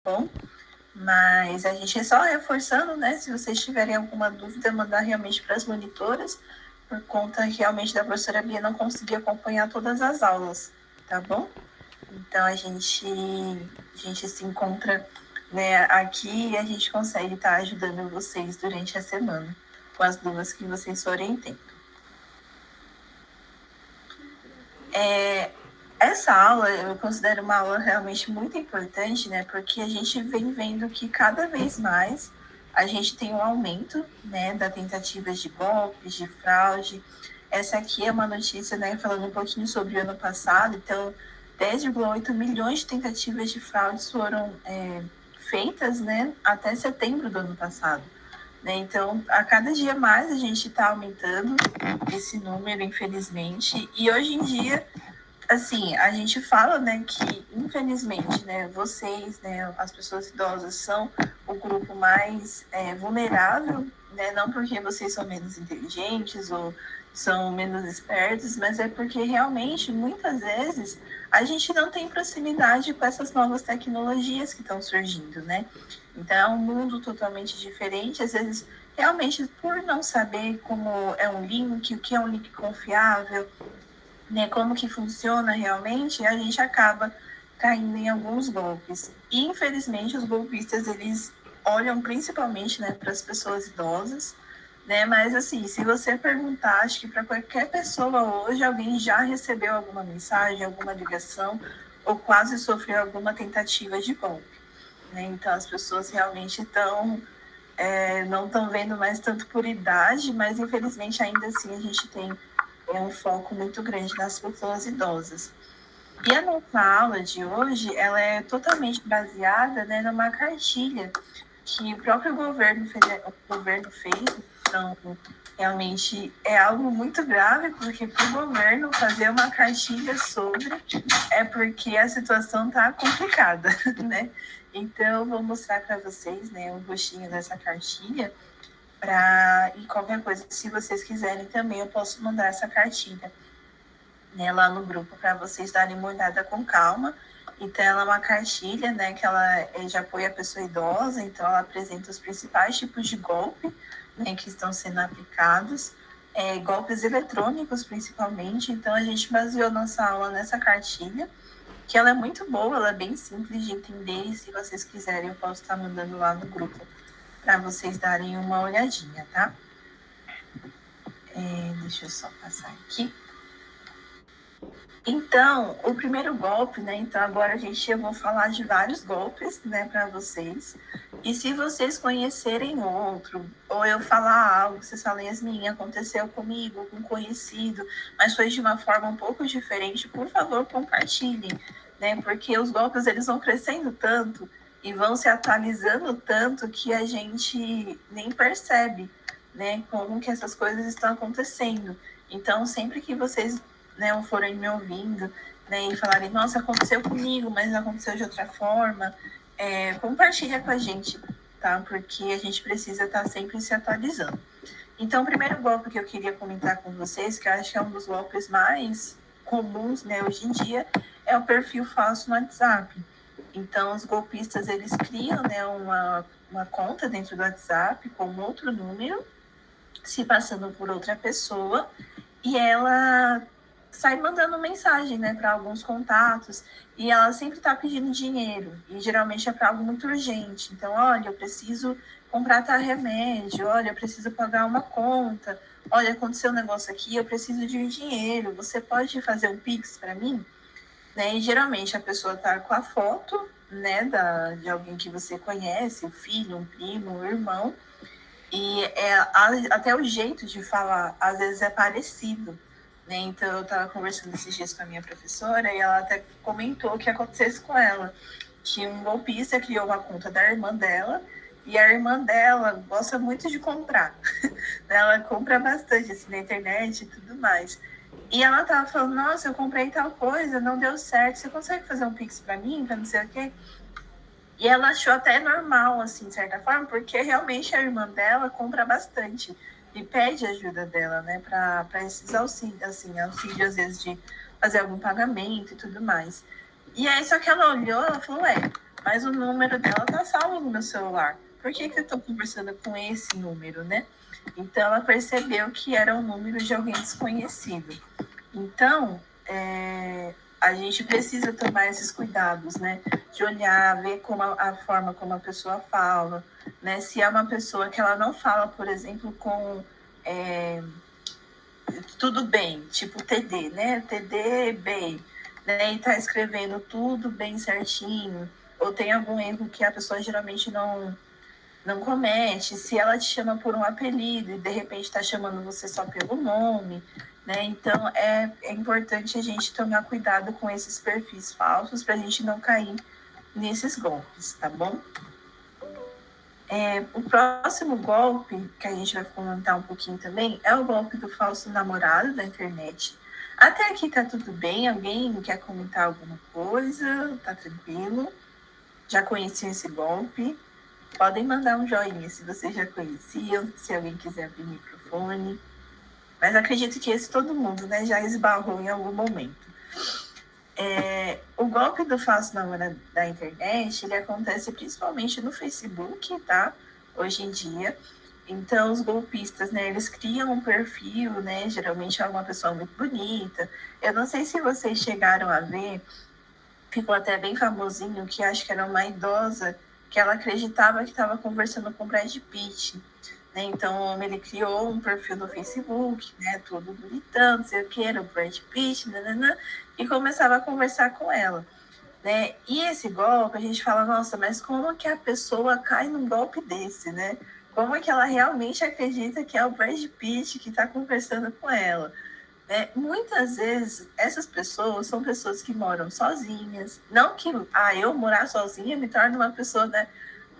bom? Mas a gente é só reforçando, né? Se vocês tiverem alguma dúvida, mandar realmente para as monitoras, por conta realmente da professora Bia não conseguir acompanhar todas as aulas, tá bom? Então a gente se encontra, né, aqui e a gente consegue estar ajudando vocês durante a semana com as dúvidas que vocês forem tendo. Essa aula eu considero uma aula realmente muito importante, né? Porque a gente vem vendo que cada vez mais a gente tem um aumento, né, da tentativas de golpes, de fraude. Essa aqui é uma notícia, né, falando um pouquinho sobre o ano passado. Então, 10,8 milhões de tentativas de fraudes foram feitas, né, até setembro do ano passado. Né? Então, a cada dia mais a gente está aumentando esse número, infelizmente. E hoje em dia assim, a gente fala, né, que infelizmente, né, vocês, né, as pessoas idosas são o grupo mais vulnerável, né, não porque vocês são menos inteligentes ou são menos espertos, mas é porque realmente, muitas vezes, a gente não tem proximidade com essas novas tecnologias que estão surgindo, né? Então, é um mundo totalmente diferente, às vezes, realmente, por não saber como é um link, o que é um link confiável, né, como que funciona realmente, a gente acaba caindo em alguns golpes. E, infelizmente, os golpistas, eles olham principalmente, né, para as pessoas idosas, né, mas assim, se você perguntar, acho que para qualquer pessoa hoje, alguém já recebeu alguma mensagem, alguma ligação, ou quase sofreu alguma tentativa de golpe, né, então as pessoas realmente estão não estão vendo mais tanto por idade, mas infelizmente ainda assim a gente tem um foco muito grande nas pessoas idosas. E a nossa aula de hoje, ela é totalmente baseada, né, numa cartilha que o próprio governo fez. Então, realmente é algo muito grave, porque para o governo fazer uma cartilha sobre é porque a situação está complicada, né? Então, eu vou mostrar para vocês, né, um rostinho dessa cartilha. E qualquer coisa, se vocês quiserem também, eu posso mandar essa cartilha, né, lá no grupo para vocês darem uma olhada com calma. Então, ela é uma cartilha, né, que ela é de apoio à pessoa idosa, então ela apresenta os principais tipos de golpe, né, que estão sendo aplicados, golpes eletrônicos principalmente. Então, a gente baseou nossa aula nessa cartilha, que ela é muito boa, ela é bem simples de entender, e se vocês quiserem, eu posso estar mandando lá no grupo para vocês darem uma olhadinha, tá? Deixa eu só passar aqui. Então, o primeiro golpe, né? Então, agora eu vou falar de vários golpes, né, para vocês. E se vocês conhecerem outro, ou eu falar algo, vocês falem, Yasmin, aconteceu comigo, com um conhecido, mas foi de uma forma um pouco diferente, por favor, compartilhem, né? Porque os golpes, eles vão crescendo tanto e vão se atualizando tanto que a gente nem percebe, né, como que essas coisas estão acontecendo. Então, sempre que vocês, né, forem me ouvindo, né, e falarem, nossa, aconteceu comigo, mas aconteceu de outra forma, compartilha com a gente, tá? Porque a gente precisa estar sempre se atualizando. Então, o primeiro golpe que eu queria comentar com vocês, que eu acho que é um dos golpes mais comuns, né, hoje em dia, é o perfil falso no WhatsApp. Então, os golpistas, eles criam, né, uma conta dentro do WhatsApp com outro número, se passando por outra pessoa, e ela sai mandando mensagem, né, para alguns contatos, e ela sempre está pedindo dinheiro, e geralmente é para algo muito urgente. Então, olha, eu preciso comprar tal remédio, olha, eu preciso pagar uma conta, olha, aconteceu um negócio aqui, eu preciso de dinheiro, você pode fazer um Pix para mim? Né? E geralmente a pessoa está com a foto, né, de alguém que você conhece, o filho, um primo, um irmão, e até o jeito de falar, às vezes, é parecido. Né? Então, eu estava conversando esses dias com a minha professora e ela até comentou o que acontecesse com ela, que um golpista criou uma conta da irmã dela e a irmã dela gosta muito de comprar. Ela compra bastante assim, na internet e tudo mais. E ela tava falando, nossa, eu comprei tal coisa, não deu certo, você consegue fazer um Pix para mim, para não sei o quê? E ela achou até normal, assim, de certa forma, porque realmente a irmã dela compra bastante e pede ajuda dela, né, para esses auxílios, assim, auxílio às vezes de fazer algum pagamento e tudo mais. E aí, só que ela olhou, ela falou, mas o número dela tá salvo no meu celular. Por que eu tô conversando com esse número, né? Então, ela percebeu que era um número de alguém desconhecido. Então, a gente precisa tomar esses cuidados, né? De olhar, ver como a forma como a pessoa fala, né? Se é uma pessoa que ela não fala, por exemplo, com tudo bem, tipo TD, né? TD bem, né? E tá escrevendo tudo bem certinho, ou tem algum erro que a pessoa geralmente não comete, se ela te chama por um apelido e de repente está chamando você só pelo nome, né? Então é importante a gente tomar cuidado com esses perfis falsos para a gente não cair nesses golpes, tá bom? O próximo golpe, que a gente vai comentar um pouquinho também, é o golpe do falso namorado da internet. Até aqui tá tudo bem? Alguém quer comentar alguma coisa? Tá tranquilo? Já conheciam esse golpe? Podem mandar um joinha se vocês já conheciam, se alguém quiser abrir o microfone. Mas acredito que esse todo mundo, né, já esbarrou em algum momento. O golpe do falso namorado da internet, ele acontece principalmente no Facebook, tá? Hoje em dia. Então, os golpistas, né, eles criam um perfil, né, geralmente é uma pessoa muito bonita. Eu não sei se vocês chegaram a ver, ficou até bem famosinho, que acho que era uma idosa, que ela acreditava que estava conversando com o Brad Pitt. Né? Então, o homem, ele criou um perfil no Facebook, né, tudo bonitão, não sei o que, era o Brad Pitt, nananã, e começava a conversar com ela. Né? E esse golpe, a gente fala, nossa, mas como que a pessoa cai num golpe desse, né? Como é que ela realmente acredita que é o Brad Pitt que está conversando com ela? Muitas vezes, essas pessoas são pessoas que moram sozinhas. Não que eu morar sozinha me torne uma pessoa, né,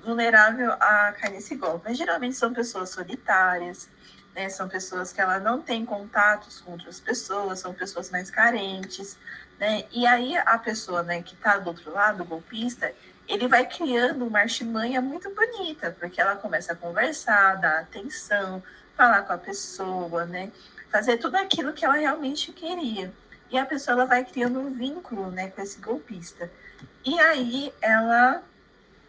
vulnerável a cair nesse golpe. Mas geralmente são pessoas solitárias, né? São pessoas que ela não tem contatos com outras pessoas, são pessoas mais carentes, né? E aí a pessoa, né, que está do outro lado, o golpista, ele vai criando uma artimanha muito bonita, porque ela começa a conversar, dar atenção, falar com a pessoa, né? Fazer tudo aquilo que ela realmente queria. E a pessoa, ela vai criando um vínculo, né, com esse golpista. E aí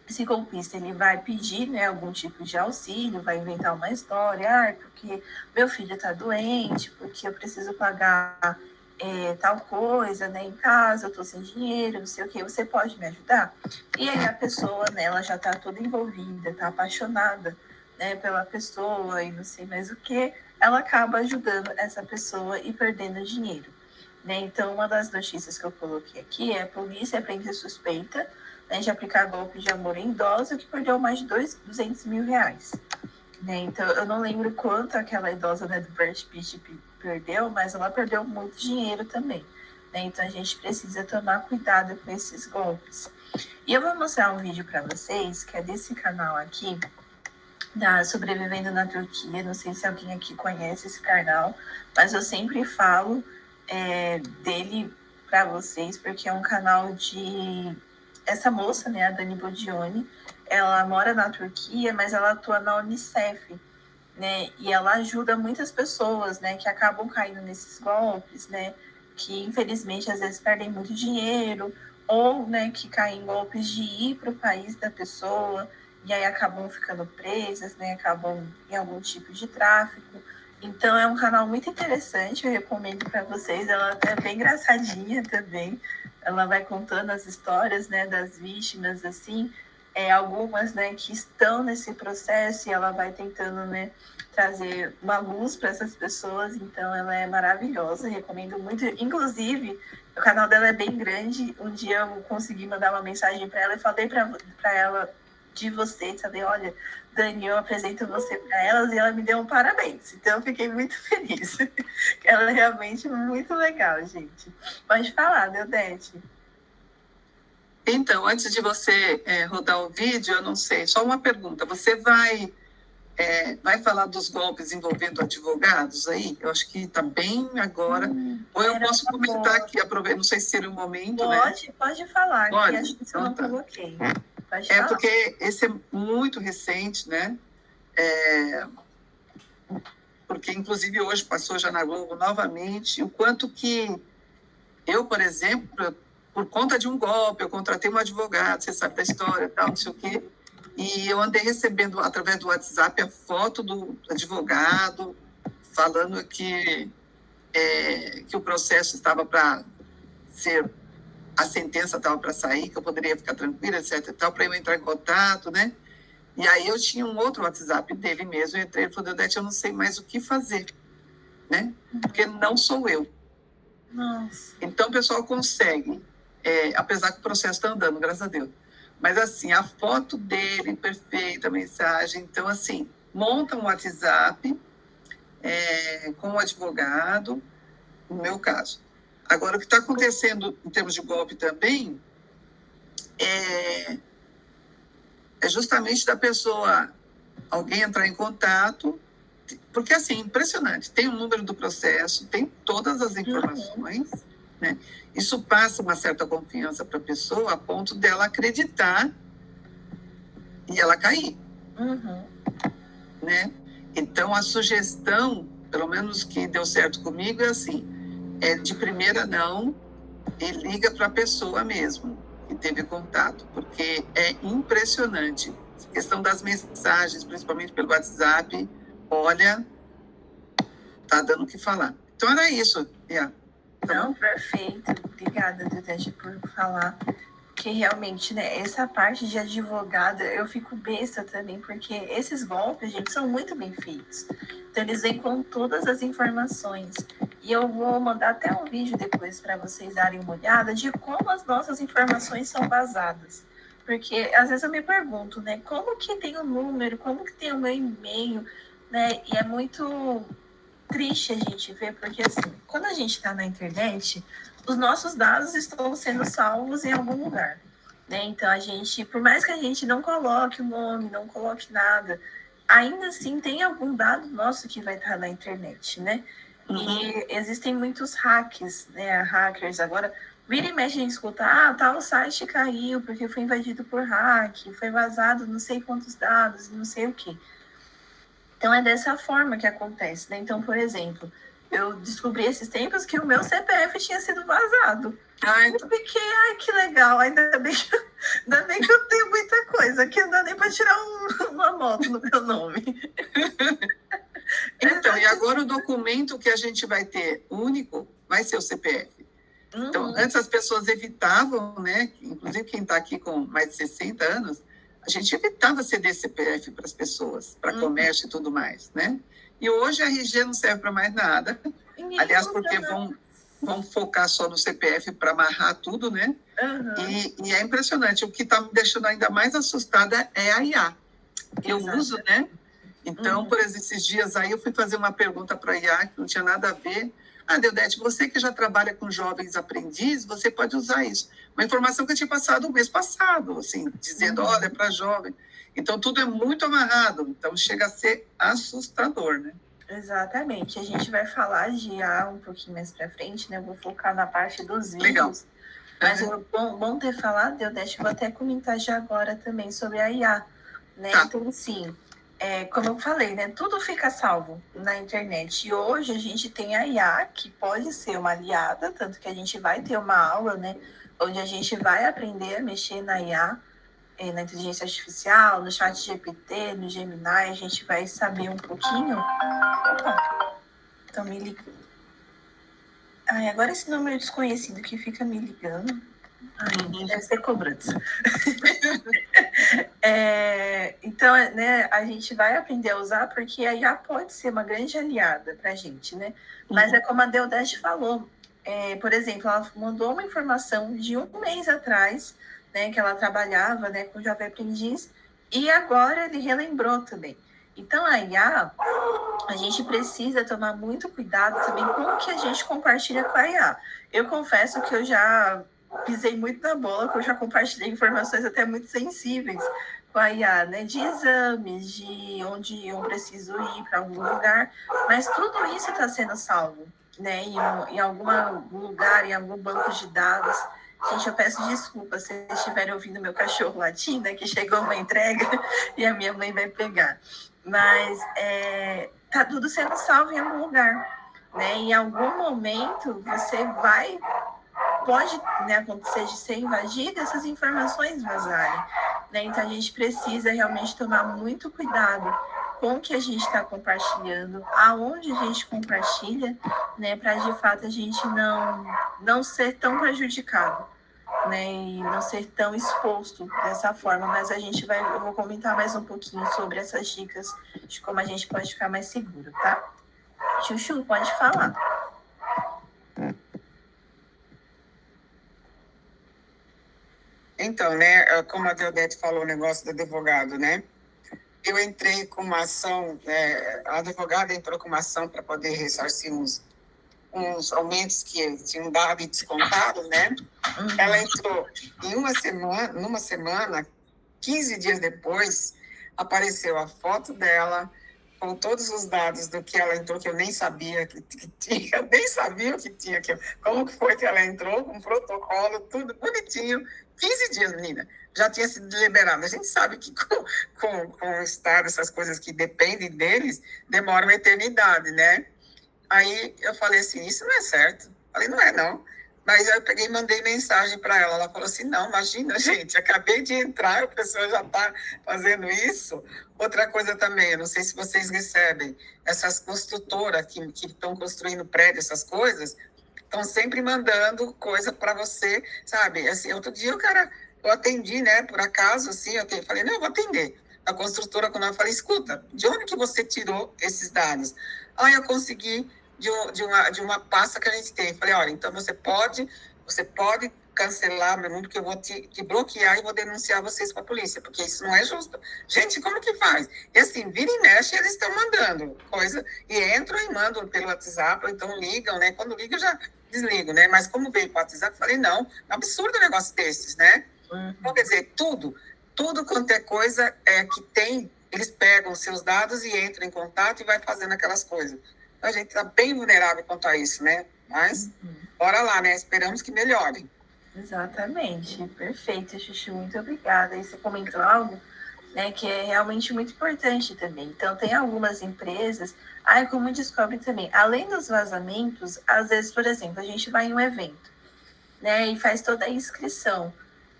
esse golpista, ele vai pedir, né, algum tipo de auxílio, vai inventar uma história, porque meu filho está doente, porque eu preciso pagar tal coisa, né, em casa, eu estou sem dinheiro, não sei o que, você pode me ajudar? E aí a pessoa, né, ela já está toda envolvida, está apaixonada, né, pela pessoa e não sei mais o que, ela acaba ajudando essa pessoa e perdendo dinheiro. Né? Então, uma das notícias que eu coloquei aqui é: a polícia prende suspeita, né, de aplicar golpe de amor em idosa que perdeu mais de 200 mil reais. Né? Então, eu não lembro quanto aquela idosa, né, do Brad Pitt perdeu, mas ela perdeu muito dinheiro também. Né? Então, a gente precisa tomar cuidado com esses golpes. E eu vou mostrar um vídeo para vocês, que é desse canal aqui, da Sobrevivendo na Turquia. Não sei se alguém aqui conhece esse canal, mas eu sempre falo dele para vocês, porque é um canal de... Essa moça, né, a Dani Bodioni, ela mora na Turquia, mas ela atua na Unicef, né, e ela ajuda muitas pessoas, né, que acabam caindo nesses golpes, né, que infelizmente às vezes perdem muito dinheiro, ou, né, que caem em golpes de ir para o país da pessoa, e aí acabam ficando presas, né, acabam em algum tipo de tráfico. Então é um canal muito interessante, eu recomendo para vocês. Ela até é bem engraçadinha também. Ela vai contando as histórias, né, das vítimas, assim, algumas, né, que estão nesse processo, e ela vai tentando, né, trazer uma luz para essas pessoas. Então ela é maravilhosa, recomendo muito. Inclusive, o canal dela é bem grande. Um dia eu consegui mandar uma mensagem para ela e falei para ela de vocês, falei: olha, Dani, eu apresento você para elas, e ela me deu um parabéns. Então eu fiquei muito feliz. Ela é realmente muito legal, gente. Pode falar, Deodete. Então, antes de você rodar o vídeo, eu não sei, só uma pergunta. Você vai falar dos golpes envolvendo advogados aí? Eu acho que está bem agora. Ou eu posso comentar aqui, aproveito, não sei se seria o momento, Pode falar, pode? Que acho que isso eu não coloquei. Pode falar. Porque esse é muito recente, né? Porque, inclusive, hoje passou já na Globo novamente, o quanto que eu, por exemplo, por conta de um golpe, eu contratei um advogado, você sabe da história, tal, não sei o quê, e eu andei recebendo, através do WhatsApp, a foto do advogado, falando que o processo estava para ser, a sentença estava para sair, que eu poderia ficar tranquila, etc. e tal, para eu entrar em contato, né? E aí eu tinha um outro WhatsApp dele mesmo, eu entrei e falei, Deodete, eu não sei mais o que fazer, né? Porque não sou eu. Nossa. Então o pessoal consegue, apesar que o processo está andando, graças a Deus. Mas assim, a foto dele, perfeita, a mensagem. Então, assim, monta um WhatsApp com o advogado, no meu caso. Agora, o que está acontecendo em termos de golpe também é justamente da pessoa, alguém entrar em contato, porque assim, impressionante, tem o número do processo, tem todas as informações, né? Isso passa uma certa confiança para a pessoa a ponto dela acreditar e ela cair, né? Então, a sugestão, pelo menos que deu certo comigo, é assim, de primeira não, e liga para a pessoa mesmo que teve contato, porque é impressionante. A questão das mensagens, principalmente pelo WhatsApp, olha, tá dando o que falar. Então era isso, Bia. Não, perfeito. Obrigada, Deodete, por falar. Que realmente, né, essa parte de advogada, eu fico besta também, porque esses golpes, gente, são muito bem feitos. Então, eles vêm com todas as informações. E eu vou mandar até um vídeo depois para vocês darem uma olhada de como as nossas informações são vazadas. Porque, às vezes, eu me pergunto, né, como que tem o número, como que tem o meu e-mail, né, e é muito triste a gente ver, porque, assim, quando a gente está na internet, os nossos dados estão sendo salvos em algum lugar, né? Então, a gente, por mais que a gente não coloque o nome, não coloque nada, ainda assim tem algum dado nosso que vai estar na internet, né? E existem muitos hacks, né? Hackers agora, vira e mexe, a gente escuta, tal site caiu porque foi invadido por hack, foi vazado não sei quantos dados, não sei o quê. Então, é dessa forma que acontece, né? Então, por exemplo, eu descobri esses tempos que o meu CPF tinha sido vazado. Eu fiquei, que legal, ainda bem que eu tenho muita coisa, que não dá nem para tirar uma moto no meu nome. Então, e agora o documento que a gente vai ter único vai ser o CPF. Então, antes as pessoas evitavam, né? Inclusive quem está aqui com mais de 60 anos, a gente evitava ceder CPF para as pessoas, para comércio e tudo mais, né? E hoje a RG não serve para mais nada. Aliás, porque vão focar só no CPF para amarrar tudo, né? E é impressionante. O que está me deixando ainda mais assustada é a IA. Eu uso, né? Então, por exemplo, esses dias aí eu fui fazer uma pergunta para a IA que não tinha nada a ver. Deodete, você que já trabalha com jovens aprendizes, você pode usar isso. Uma informação que eu tinha passado o mês passado, assim, dizendo, olha, para jovem. Então, tudo é muito amarrado. Então, chega a ser assustador, né? Exatamente. A gente vai falar de IA um pouquinho mais para frente, né? Eu vou focar na parte dos vídeos. Legal. Mas é bom ter falado, Deodete, vou até comentar já agora também sobre a IA, né? Tá. Então, sim, como eu falei, né? Tudo fica salvo na internet. E hoje a gente tem a IA, que pode ser uma aliada, tanto que a gente vai ter uma aula, né? Onde a gente vai aprender a mexer na IA, na inteligência artificial, no chat GPT, no Gemini, a gente vai saber um pouquinho. Opa, estão me ligando. Agora esse número desconhecido que fica me ligando. Deve ser cobrança. Então, né, a gente vai aprender a usar, porque a IA pode ser uma grande aliada para a gente, né? Mas é como a Deodete falou. Por exemplo, ela mandou uma informação de um mês atrás, né, que ela trabalhava, né, com Jovem Aprendiz, e agora ele relembrou também. Então, a IA, a gente precisa tomar muito cuidado também com o que a gente compartilha com a IA. Eu confesso que eu já pisei muito na bola, que eu já compartilhei informações até muito sensíveis com a IA, né, de exames, de onde eu preciso ir para algum lugar, mas tudo isso está sendo salvo, né, em algum lugar, em algum banco de dados. Gente, eu peço desculpa se vocês estiverem ouvindo meu cachorro latindo, né, que chegou uma entrega e a minha mãe vai pegar. Mas tá tudo sendo salvo em algum lugar, né? Em algum momento você vai pode, né, acontecer de ser invadida, essas informações vazarem, né? Então a gente precisa realmente tomar muito cuidado com o que a gente está compartilhando, aonde a gente compartilha, né, para de fato a gente não ser tão prejudicado, né, e não ser tão exposto dessa forma. Mas eu vou comentar mais um pouquinho sobre essas dicas de como a gente pode ficar mais seguro, tá? Chuchu, pode falar. Então, né, como a Deodete falou, o negócio do advogado, né? Eu entrei com uma ação, a advogada entrou com uma ação para poder ressarcir uns aumentos que tinham dado e descontado, né? Ela entrou em numa semana, 15 dias depois, apareceu a foto dela com todos os dados do que ela entrou, que eu nem sabia que tinha, eu nem sabia o que tinha, como que foi que ela entrou, com protocolo, tudo bonitinho. 15 dias, menina, já tinha sido liberado. A gente sabe que com o Estado, essas coisas que dependem deles, demoram uma eternidade, né? Aí eu falei assim, isso não é certo. Falei, não é não. Mas eu peguei e mandei mensagem para ela. Ela falou assim, não, imagina, gente, acabei de entrar, a pessoa já está fazendo isso. Outra coisa também, eu não sei se vocês recebem, essas construtoras que estão construindo prédio, essas coisas, estão sempre mandando coisa para você, sabe? Assim, outro dia eu atendi, né, por acaso, assim, falei, não, eu vou atender. A construtora, quando eu falei, escuta, de onde que você tirou esses dados? Ah, eu consegui de uma pasta que a gente tem. Falei, olha, então você pode cancelar meu número, que eu vou te bloquear e vou denunciar vocês para a polícia, porque isso não é justo. Gente, como que faz? E assim, vira e mexe, eles estão mandando coisa, e entram e mandam pelo WhatsApp, ou então ligam, né? Quando ligam, já desligo, né? Mas como veio para o WhatsApp, eu falei, não, é um absurdo um negócio desses, né? Então, quer dizer, tudo quanto é coisa que tem, eles pegam seus dados e entram em contato e vai fazendo aquelas coisas. Então, a gente está bem vulnerável quanto a isso, né? Mas, bora lá, né? Esperamos que melhore. Exatamente, perfeito, Chuchu, muito obrigada. E você comentou algo, né, que é realmente muito importante também. Então, tem algumas empresas, como descobre também, além dos vazamentos, às vezes, por exemplo, a gente vai em um evento, né, e faz toda a inscrição.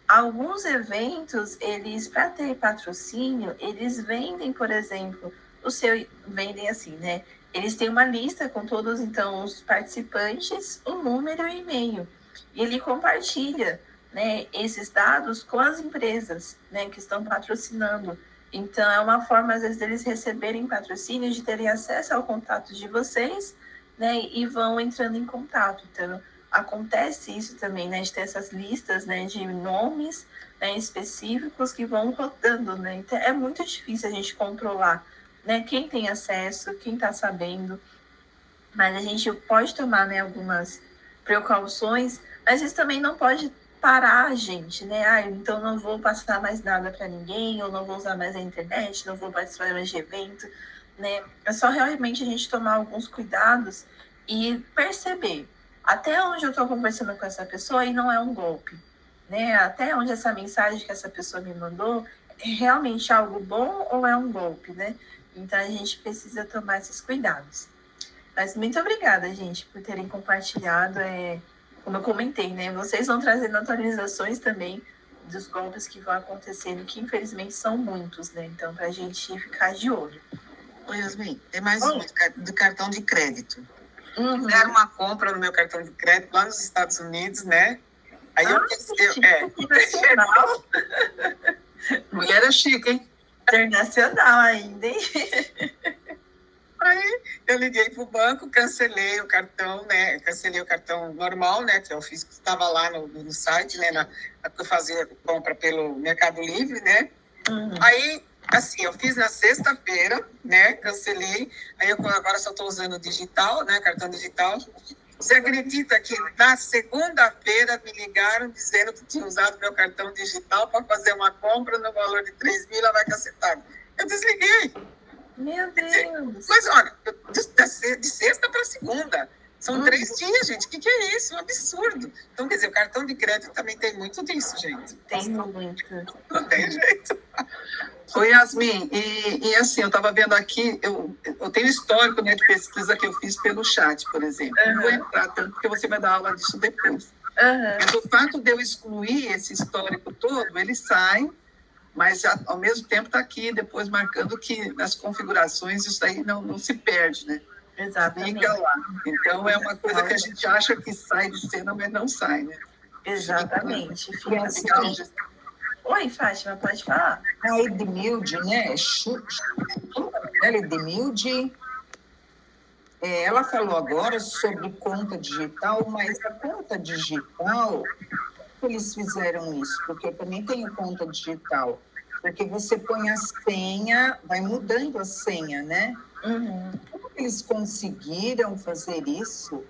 Alguns eventos, eles, para ter patrocínio, eles vendem, por exemplo, vendem assim, né, eles têm uma lista com todos, então, os participantes, o número e e-mail. E ele compartilha, né, esses dados com as empresas, né, que estão patrocinando. Então, é uma forma, às vezes, deles receberem patrocínio, de terem acesso ao contato de vocês, né, e vão entrando em contato. Então, acontece isso também, né, de ter essas listas, né, de nomes, né, específicos que vão rodando, né. Então, é muito difícil a gente controlar, né, quem tem acesso, quem está sabendo. Mas a gente pode tomar, né, algumas precauções, mas isso também não pode parar a gente, né? Então não vou passar mais nada para ninguém, ou não vou usar mais a internet, não vou participar mais de evento, né? É só realmente a gente tomar alguns cuidados e perceber até onde eu estou conversando com essa pessoa e não é um golpe, né? Até onde essa mensagem que essa pessoa me mandou é realmente algo bom ou é um golpe, né? Então a gente precisa tomar esses cuidados. Mas muito obrigada, gente, por terem compartilhado. Como eu comentei, né? Vocês vão trazendo atualizações também dos golpes que vão acontecendo, que infelizmente são muitos, né? Então, para a gente ficar de olho. Oi, Yasmin, tem mais um do cartão de crédito. Fizeram uma compra no meu cartão de crédito lá nos Estados Unidos, né? Aí internacional. Mulher é chique, hein? Internacional ainda, hein? Aí eu liguei para o banco, cancelei o cartão, né? Cancelei o cartão normal, né? Que eu fiz, que estava lá no site, né? Eu fazia compra pelo Mercado Livre, né? Aí, assim, eu fiz na sexta-feira, né? Cancelei. Aí eu agora só estou usando digital, né? Cartão digital. Você acredita que na segunda-feira me ligaram dizendo que tinha usado meu cartão digital para fazer uma compra no valor de 3 mil, vai cacetada. Eu desliguei. Meu Deus! Mas olha, de sexta para segunda, são 3 dias, gente. O que é isso? É um absurdo. Então, quer dizer, o cartão de crédito também tem muito disso, gente. Tem muito. Não tem jeito. Oi, Yasmin, e assim, eu estava vendo aqui, eu tenho histórico, né, de pesquisa que eu fiz pelo chat, por exemplo. Não vou entrar tanto, porque você vai dar aula disso depois. Aham. Mas o fato de eu excluir esse histórico todo, ele sai, mas ao mesmo tempo está aqui depois marcando que nas configurações isso aí não se perde, né? Exatamente. Fica lá. Então é uma coisa que a gente acha que sai de cena, mas não sai, né? Exatamente. Fica assim. Fica- Oi, Fátima, pode falar. A Edmilde, né? Ela, Edmilde, ela falou agora sobre conta digital, mas a conta digital, como eles fizeram isso? Porque eu também tenho conta digital. Porque você põe a senha, vai mudando a senha, né? Uhum. Como eles conseguiram fazer isso?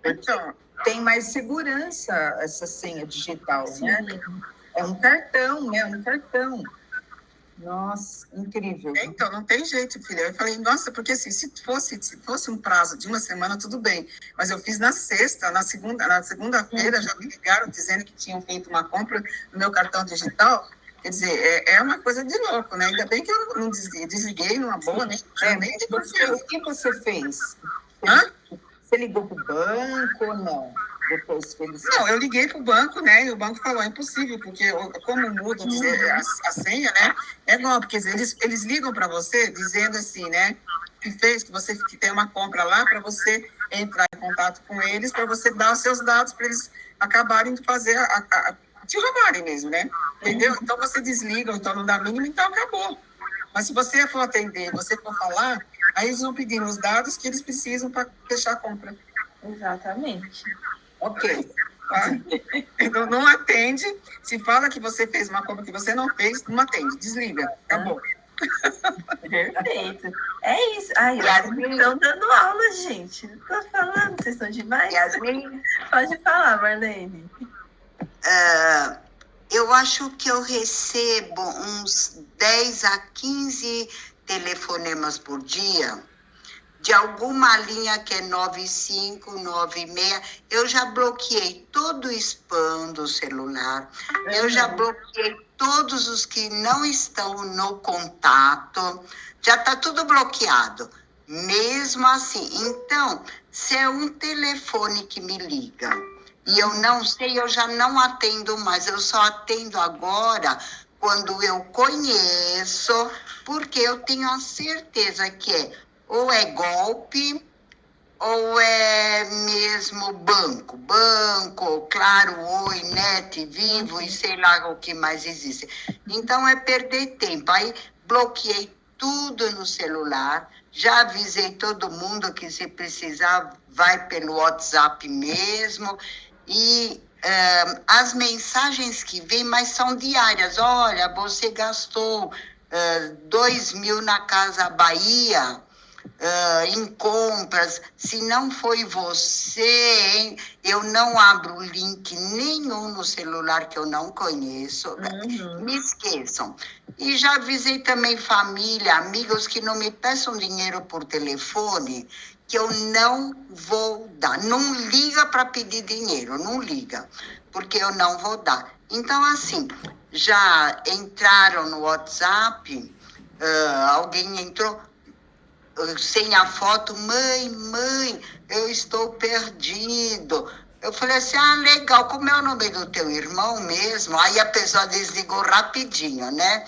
Então, Tem mais segurança essa senha digital, Sim. né? É um cartão, né? Um cartão. Nossa, incrível. então, não tem jeito, filha. Eu falei, nossa, porque assim, se fosse um prazo de uma semana, tudo bem. Mas eu fiz na sexta, na segunda-feira, já me ligaram dizendo que tinham feito uma compra no meu cartão digital. Quer dizer, é uma coisa de louco, né? Ainda bem que eu não desliguei numa boa, né? Nem de O que você fez? Hã? Você ligou para o banco ou não? Depois que eles... Não, eu liguei para o banco, né? E o banco falou, é impossível, porque como muda a senha, né? É igual, porque eles ligam para você dizendo assim, né? Que você que tem uma compra lá para você entrar em contato com eles, para você dar os seus dados para eles acabarem de fazer te roubarem mesmo, né? Entendeu? Então você desliga, então não dá mínimo, então acabou. Mas se você for atender, você for falar, aí eles vão pedir os dados que eles precisam para fechar a compra. Exatamente. Ok. Tá? Então, não atende. Se fala que você fez uma compra que você não fez, não atende. Desliga. Acabou. Perfeito. É isso. Ai, Yasmin. estão dando aula, gente. Tô falando, vocês estão demais. Yasmin, Pode falar, Marlene. eu acho que eu recebo uns 10 a 15 telefonemas por dia, de alguma linha que é 95, 96. Eu já bloqueei todo o spam do celular, eu já bloqueei todos os que não estão no contato, já está tudo bloqueado. Mesmo assim, então, se é um telefone que me liga e eu não sei, eu já não atendo mais, eu só atendo agora quando eu conheço, porque eu tenho a certeza que ou é golpe, ou é mesmo banco, Claro, Oi, Net, Vivo e sei lá o que mais existe. Então é perder tempo. Aí bloqueei tudo no celular, já avisei todo mundo que se precisar vai pelo WhatsApp mesmo. E as mensagens que vêm, mas são diárias. Olha, você gastou 2.000 na Casa Bahia, em compras. Se não foi você, hein, eu não abro link nenhum no celular que eu não conheço. Me esqueçam. E já avisei também família, amigos, que não me peçam dinheiro por telefone, que eu não vou dar. Não liga para pedir dinheiro, não liga, porque eu não vou dar. Então, assim, já entraram no WhatsApp, alguém entrou sem a foto, mãe, eu estou perdido. Eu falei assim, legal, como é o nome do teu irmão mesmo? Aí a pessoa desligou rapidinho, né?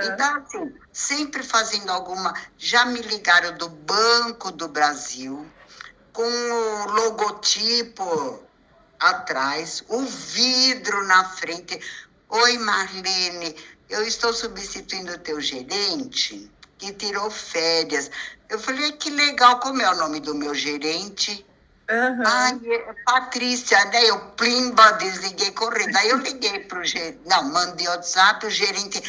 Então, assim, sempre fazendo alguma... Já me ligaram do Banco do Brasil, com o logotipo atrás, o vidro na frente. Oi, Marlene, eu estou substituindo o teu gerente, que tirou férias. Eu falei, que legal, como é o nome do meu gerente? Ai, Patrícia, né? Eu plimba, desliguei correndo. Aí eu liguei para o gerente, mandei WhatsApp, o gerente,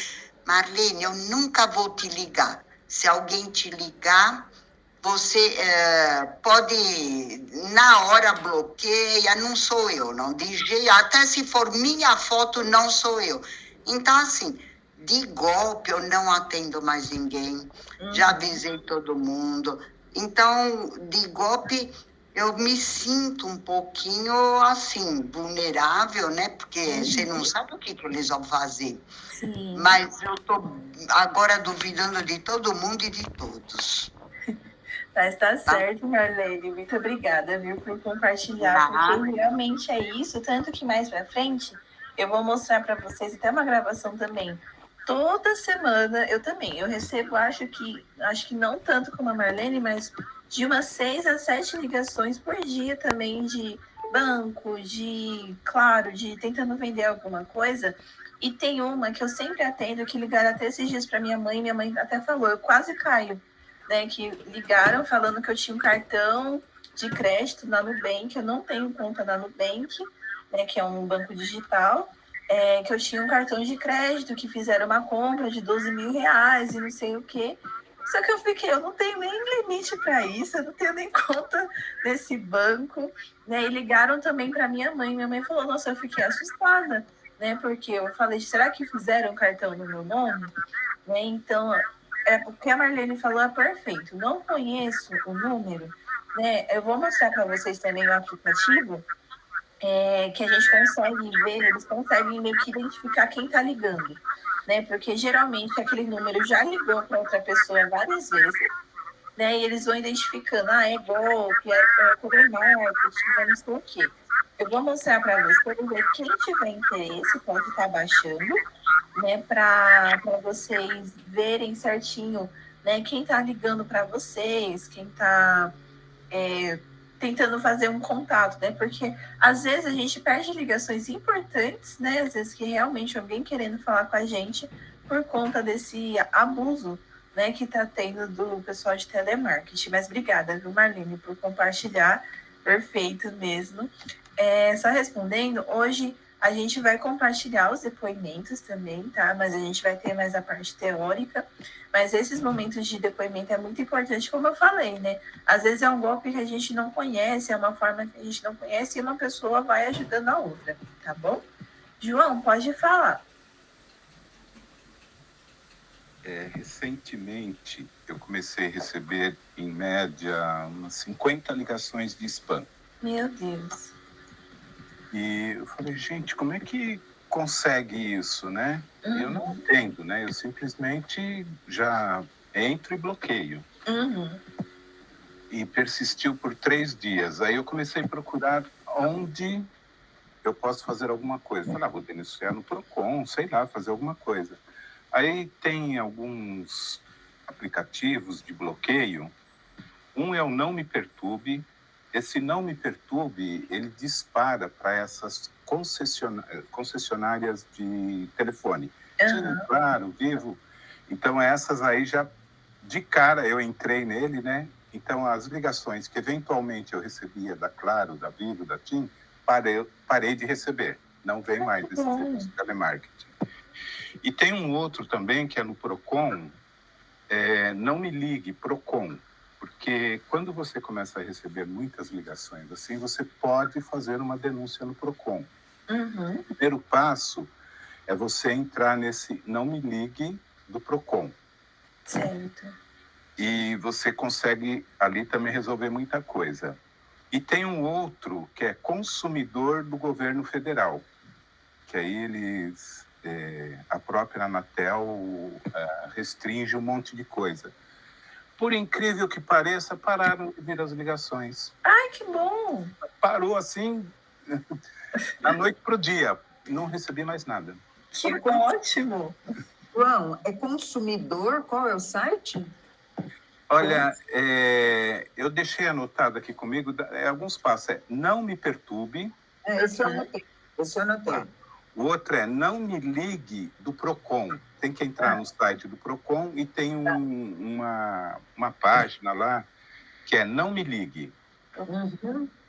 Marlene, eu nunca vou te ligar. Se alguém te ligar, você pode, na hora bloqueia, não sou eu, não. Até se for minha foto, não sou eu. Então, assim, de golpe, eu não atendo mais ninguém. Já avisei todo mundo. Então, de golpe, eu me sinto um pouquinho, assim, vulnerável, né? Porque você não sabe o que eles vão fazer. Sim. Mas eu estou agora duvidando de todo mundo e de todos. Mas tá certo, Marlene. Muito obrigada, viu, por compartilhar, porque realmente é isso. Tanto que mais pra frente eu vou mostrar para vocês até uma gravação também. Toda semana eu recebo, acho que não tanto como a Marlene, mas de umas 6 a 7 ligações por dia também de banco, claro, de tentando vender alguma coisa. E tem uma que eu sempre atendo, que ligaram até esses dias para minha mãe até falou, eu quase caio, né? Que ligaram falando que eu tinha um cartão de crédito na Nubank, eu não tenho conta na Nubank, né? Que é um banco digital, que eu tinha um cartão de crédito, que fizeram uma compra de 12 mil reais e não sei o quê. Só que eu não tenho nem limite para isso, eu não tenho nem conta nesse banco, né? E ligaram também para minha mãe falou, nossa, eu fiquei assustada, né? Porque eu falei, será que fizeram um cartão no meu nome? Né? Então, o que a Marlene falou é perfeito. Não conheço o número, né? Eu vou mostrar para vocês também o aplicativo, que a gente consegue ver, eles conseguem meio que identificar quem está ligando, né? Porque geralmente aquele número já ligou para outra pessoa várias vezes, né? E eles vão identificando, é golpe, é telemarketing, não sei o quê. Eu vou mostrar para vocês, quem tiver interesse pode estar baixando, né? Para vocês verem certinho, né? Quem está ligando para vocês, quem está tentando fazer um contato, né? Porque às vezes a gente perde ligações importantes, né? Às vezes que realmente alguém querendo falar com a gente por conta desse abuso, né? Que tá tendo do pessoal de telemarketing. Mas obrigada, viu, Marlene, por compartilhar. Perfeito mesmo. Só respondendo, hoje a gente vai compartilhar os depoimentos também, tá? Mas a gente vai ter mais a parte teórica. Mas esses momentos de depoimento é muito importante, como eu falei, né? Às vezes é um golpe que a gente não conhece, é uma forma que a gente não conhece e uma pessoa vai ajudando a outra, tá bom? João, pode falar. Recentemente, eu comecei a receber, em média, umas 50 ligações de spam. Meu Deus. E eu falei, gente, como é que consegue isso, né? Eu não entendo, né? Eu simplesmente já entro e bloqueio. E persistiu por 3 dias. Aí eu comecei a procurar onde eu posso fazer alguma coisa. Falei, vou denunciar no Procon, sei lá, fazer alguma coisa. Aí tem alguns aplicativos de bloqueio. Um é o Não Me Perturbe. Esse Não Me Perturbe, ele dispara para essas concessionárias de telefone. Claro, Vivo. Então, essas aí já, de cara, eu entrei nele, né? Então, as ligações que eventualmente eu recebia da Claro, da Vivo, da TIM, parei de receber. Não vem mais esse serviço de telemarketing. E tem um outro também, que é no Procon, Não Me Ligue, Procon. Porque quando você começa a receber muitas ligações assim, você pode fazer uma denúncia no Procon. O primeiro passo é você entrar nesse Não Me Ligue do Procon. Certo. E você consegue ali também resolver muita coisa. E tem um outro que é Consumidor do Governo Federal, que aí eles, a própria Anatel restringe um monte de coisa. Por incrível que pareça, pararam de vir as ligações. Ai, que bom! Parou assim, da noite para o dia. Não recebi mais nada. Que ótimo! João, é consumidor? Qual é o site? Olha, eu deixei anotado aqui comigo alguns passos. Não Me Perturbe. Esse eu anotei. O outro é Não Me Ligue do Procon. Tem que entrar no site do Procon e tem uma página lá que é Não Me Ligue.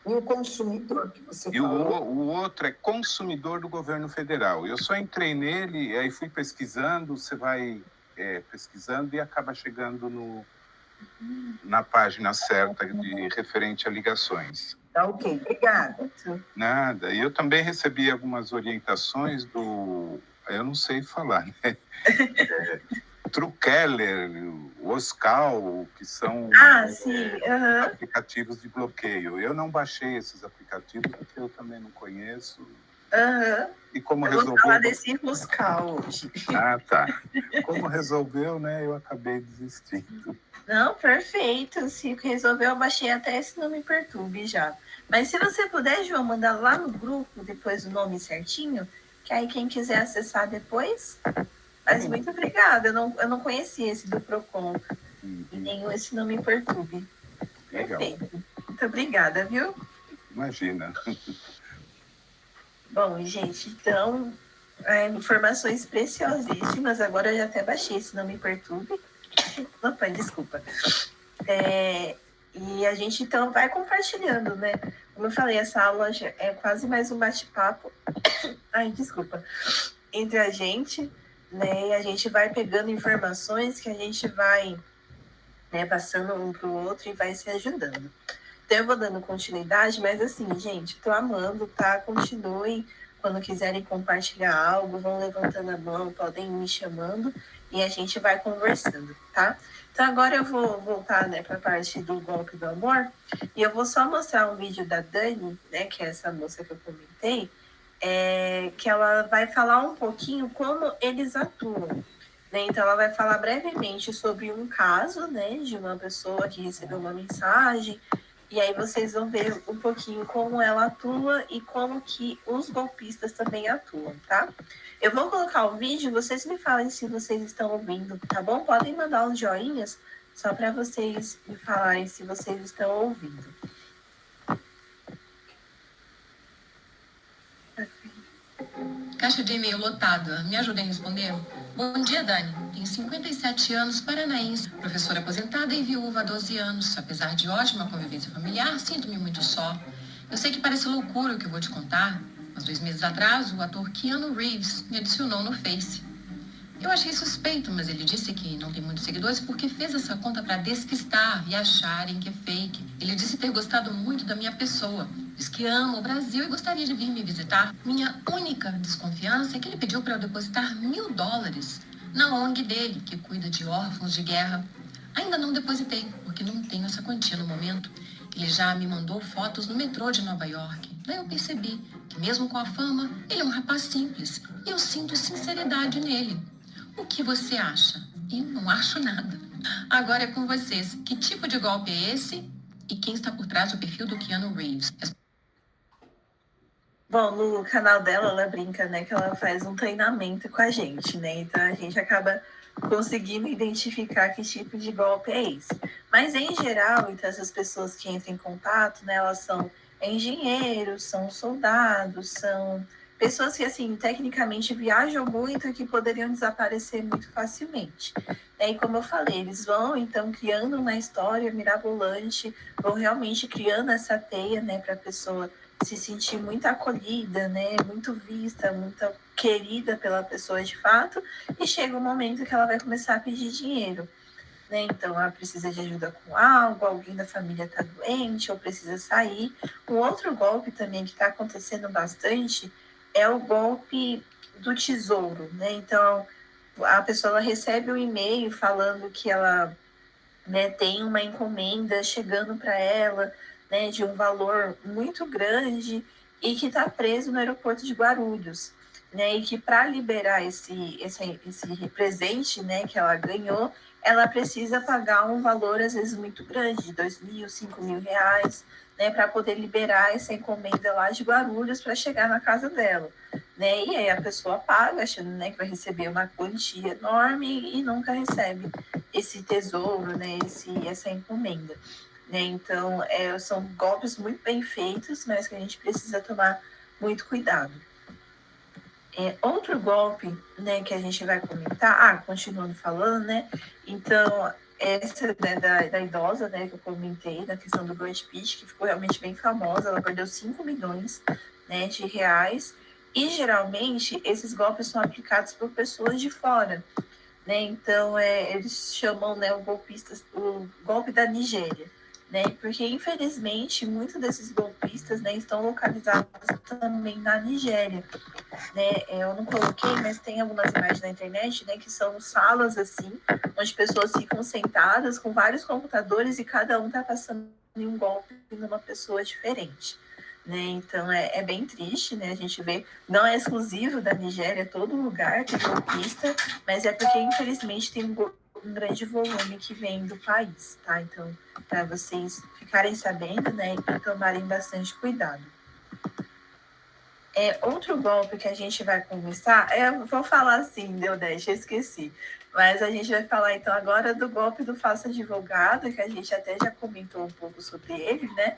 E o consumidor que você falou? E o outro é Consumidor do Governo Federal. Eu só entrei nele, aí fui pesquisando, você vai pesquisando e acaba chegando na página certa de referente a ligações. Tá ok, obrigada. Nada. E eu também recebi algumas orientações eu não sei falar, né? Trukeller, Oscal, que são aplicativos de bloqueio. Eu não baixei esses aplicativos porque eu também não conheço. E como resolveu... Vou falar desse Oscal hoje. Tá. Como resolveu, né? Eu acabei desistindo. Não, perfeito. Se resolveu, eu baixei até esse Não Me Perturbe já. Mas se você puder, João, mandar lá no grupo depois o nome certinho, que aí quem quiser acessar depois. Mas muito obrigada. Eu não conhecia esse do Procon e nem esse Não Me Perturbe. Legal. Perfeito. Muito obrigada, viu? Imagina. Bom, gente, então, informações preciosíssimas. Agora eu já até baixei esse Não Me Perturbe. Opa, desculpa. E a gente, então, vai compartilhando, né? Como eu falei, essa aula é quase mais um bate-papo. Ai, desculpa. Entre a gente, né? E a gente vai pegando informações que a gente vai, né, passando um para o outro e vai se ajudando. Então, eu vou dando continuidade, mas assim, gente, tô amando, tá? Continuem. Quando quiserem compartilhar algo, vão levantando a mão, podem ir me chamando e a gente vai conversando, tá? Então, agora eu vou voltar, né, para a parte do golpe do amor e eu vou só mostrar um vídeo da Dani, né, que é essa moça que eu comentei, que ela vai falar um pouquinho como eles atuam. Né? Então, ela vai falar brevemente sobre um caso, né, de uma pessoa que recebeu uma mensagem. E aí vocês vão ver um pouquinho como ela atua e como que os golpistas também atuam, tá? Eu vou colocar o vídeo, vocês me falem se vocês estão ouvindo, tá bom? Podem mandar uns joinhas só para vocês me falarem se vocês estão ouvindo. Caixa de e-mail lotada. Me ajudem a responder? Bom dia, Dani. Tenho 57 anos, paranaense, professora aposentada e viúva há 12 anos. Apesar de ótima convivência familiar, sinto-me muito só. Eu sei que parece loucura o que eu vou te contar, mas 2 meses atrás, o ator Keanu Reeves me adicionou no Face. Eu achei suspeito, mas ele disse que não tem muitos seguidores porque fez essa conta para despistar e acharem que é fake. Ele disse ter gostado muito da minha pessoa. Diz que ama o Brasil e gostaria de vir me visitar. Minha única desconfiança é que ele pediu para eu depositar $1.000 na ONG dele, que cuida de órfãos de guerra. Ainda não depositei, porque não tenho essa quantia no momento. Ele já me mandou fotos no metrô de Nova York. Daí eu percebi que mesmo com a fama, ele é um rapaz simples. E eu sinto sinceridade nele. O que você acha? Eu não acho nada. Agora é com vocês. Que tipo de golpe é esse? E quem está por trás do perfil do Keanu Reeves? Bom, no canal dela, ela brinca, né, que ela faz um treinamento com a gente, né? Então, a gente acaba conseguindo identificar que tipo de golpe é esse. Mas, em geral, então, essas pessoas que entram em contato, né, elas são engenheiros, são soldados, são pessoas que, assim, tecnicamente viajam muito e que poderiam desaparecer muito facilmente. E como eu falei, eles vão, então, criando uma história mirabolante, vão realmente criando essa teia, né, para a pessoa se sentir muito acolhida, né, muito vista, muito querida pela pessoa de fato, e chega um momento que ela vai começar a pedir dinheiro. Né? Então, ela precisa de ajuda com algo, alguém da família está doente, ou precisa sair. Um outro golpe também que está acontecendo bastante é o golpe do tesouro, né? Então, a pessoa ela recebe um e-mail falando que ela, né, tem uma encomenda chegando para ela, né, de um valor muito grande e que está preso no aeroporto de Guarulhos, né? E que para liberar esse presente, né, que ela ganhou, ela precisa pagar um valor às vezes muito grande, de R$2.000, R$5.000, né, para poder liberar essa encomenda lá de Guarulhos para chegar na casa dela, né? E aí a pessoa paga, achando, né, que vai receber uma quantia enorme e nunca recebe esse tesouro, né, essa encomenda. Né? Então, são golpes muito bem feitos, mas que a gente precisa tomar muito cuidado. Outro golpe, né, que a gente vai comentar, continuando falando, né? Então, essa, né, da idosa, né, que eu comentei, da questão do Brad Pitt, que ficou realmente bem famosa, ela perdeu 5 milhões, né, de reais, e geralmente esses golpes são aplicados por pessoas de fora, né? Então, eles chamam, né, o golpe da Nigéria. Né? Porque, infelizmente, muitos desses golpistas, né, estão localizados também na Nigéria. Né? Eu não coloquei, mas tem algumas imagens na internet, né, que são salas assim, onde pessoas ficam sentadas com vários computadores e cada um está passando um golpe numa pessoa diferente. Né? Então, é bem triste, né? A gente vê, não é exclusivo da Nigéria, todo lugar tem golpista, mas é porque, infelizmente, tem um grande volume que vem do país, tá? Então, para vocês ficarem sabendo, né, e tomarem bastante cuidado. Outro golpe que a gente vai conversar, eu vou falar assim, Deodete, eu esqueci. Mas a gente vai falar então agora do golpe do falso advogado, que a gente até já comentou um pouco sobre ele, né?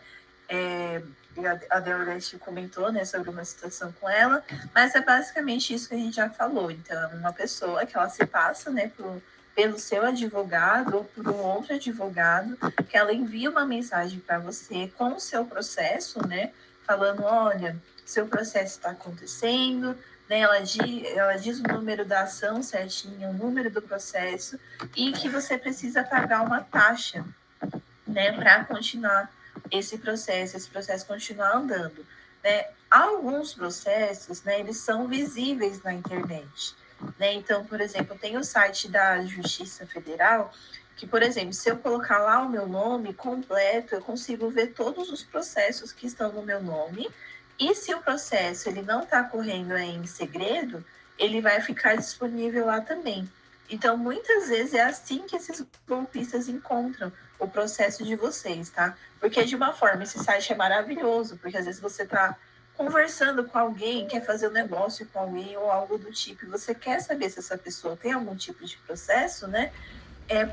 A Deodete comentou, né, sobre uma situação com ela, mas é basicamente isso que a gente já falou. Então, é uma pessoa que ela se passa, né, pelo seu advogado ou por um outro advogado, que ela envia uma mensagem para você com o seu processo, né, falando, olha, seu processo está acontecendo, né, ela diz o número da ação certinho, o número do processo, e que você precisa pagar uma taxa, né, para continuar esse processo continuar andando, né? Alguns processos, né, eles são visíveis na internet, né? Então, por exemplo, tem o site da Justiça Federal, que, por exemplo, se eu colocar lá o meu nome completo, eu consigo ver todos os processos que estão no meu nome, e se o processo ele não está correndo em segredo, ele vai ficar disponível lá também. Então, muitas vezes é assim que esses golpistas encontram o processo de vocês, tá? Porque, de uma forma, esse site é maravilhoso, porque às vezes você está conversando com alguém, quer fazer um negócio com alguém ou algo do tipo, e você quer saber se essa pessoa tem algum tipo de processo, né?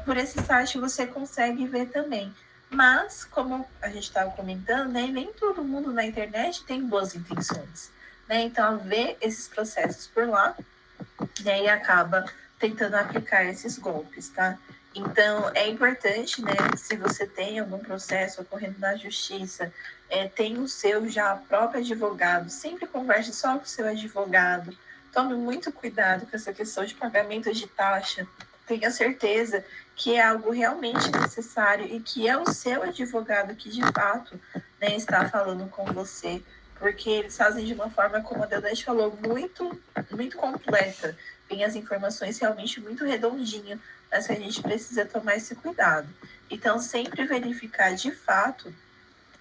Por esse site você consegue ver também. Mas, como a gente estava comentando, né, nem todo mundo na internet tem boas intenções, né? Então, vê esses processos por lá, né, e acaba tentando aplicar esses golpes, tá? Então, é importante, né, se você tem algum processo ocorrendo na justiça, tem o seu já próprio advogado, sempre converse só com o seu advogado, tome muito cuidado com essa questão de pagamento de taxa, tenha certeza que é algo realmente necessário e que é o seu advogado que, de fato, né, está falando com você, porque eles fazem de uma forma, como a Deodete falou, muito, muito completa. Tem as informações realmente muito redondinho, mas que a gente precisa tomar esse cuidado. Então, sempre verificar de fato,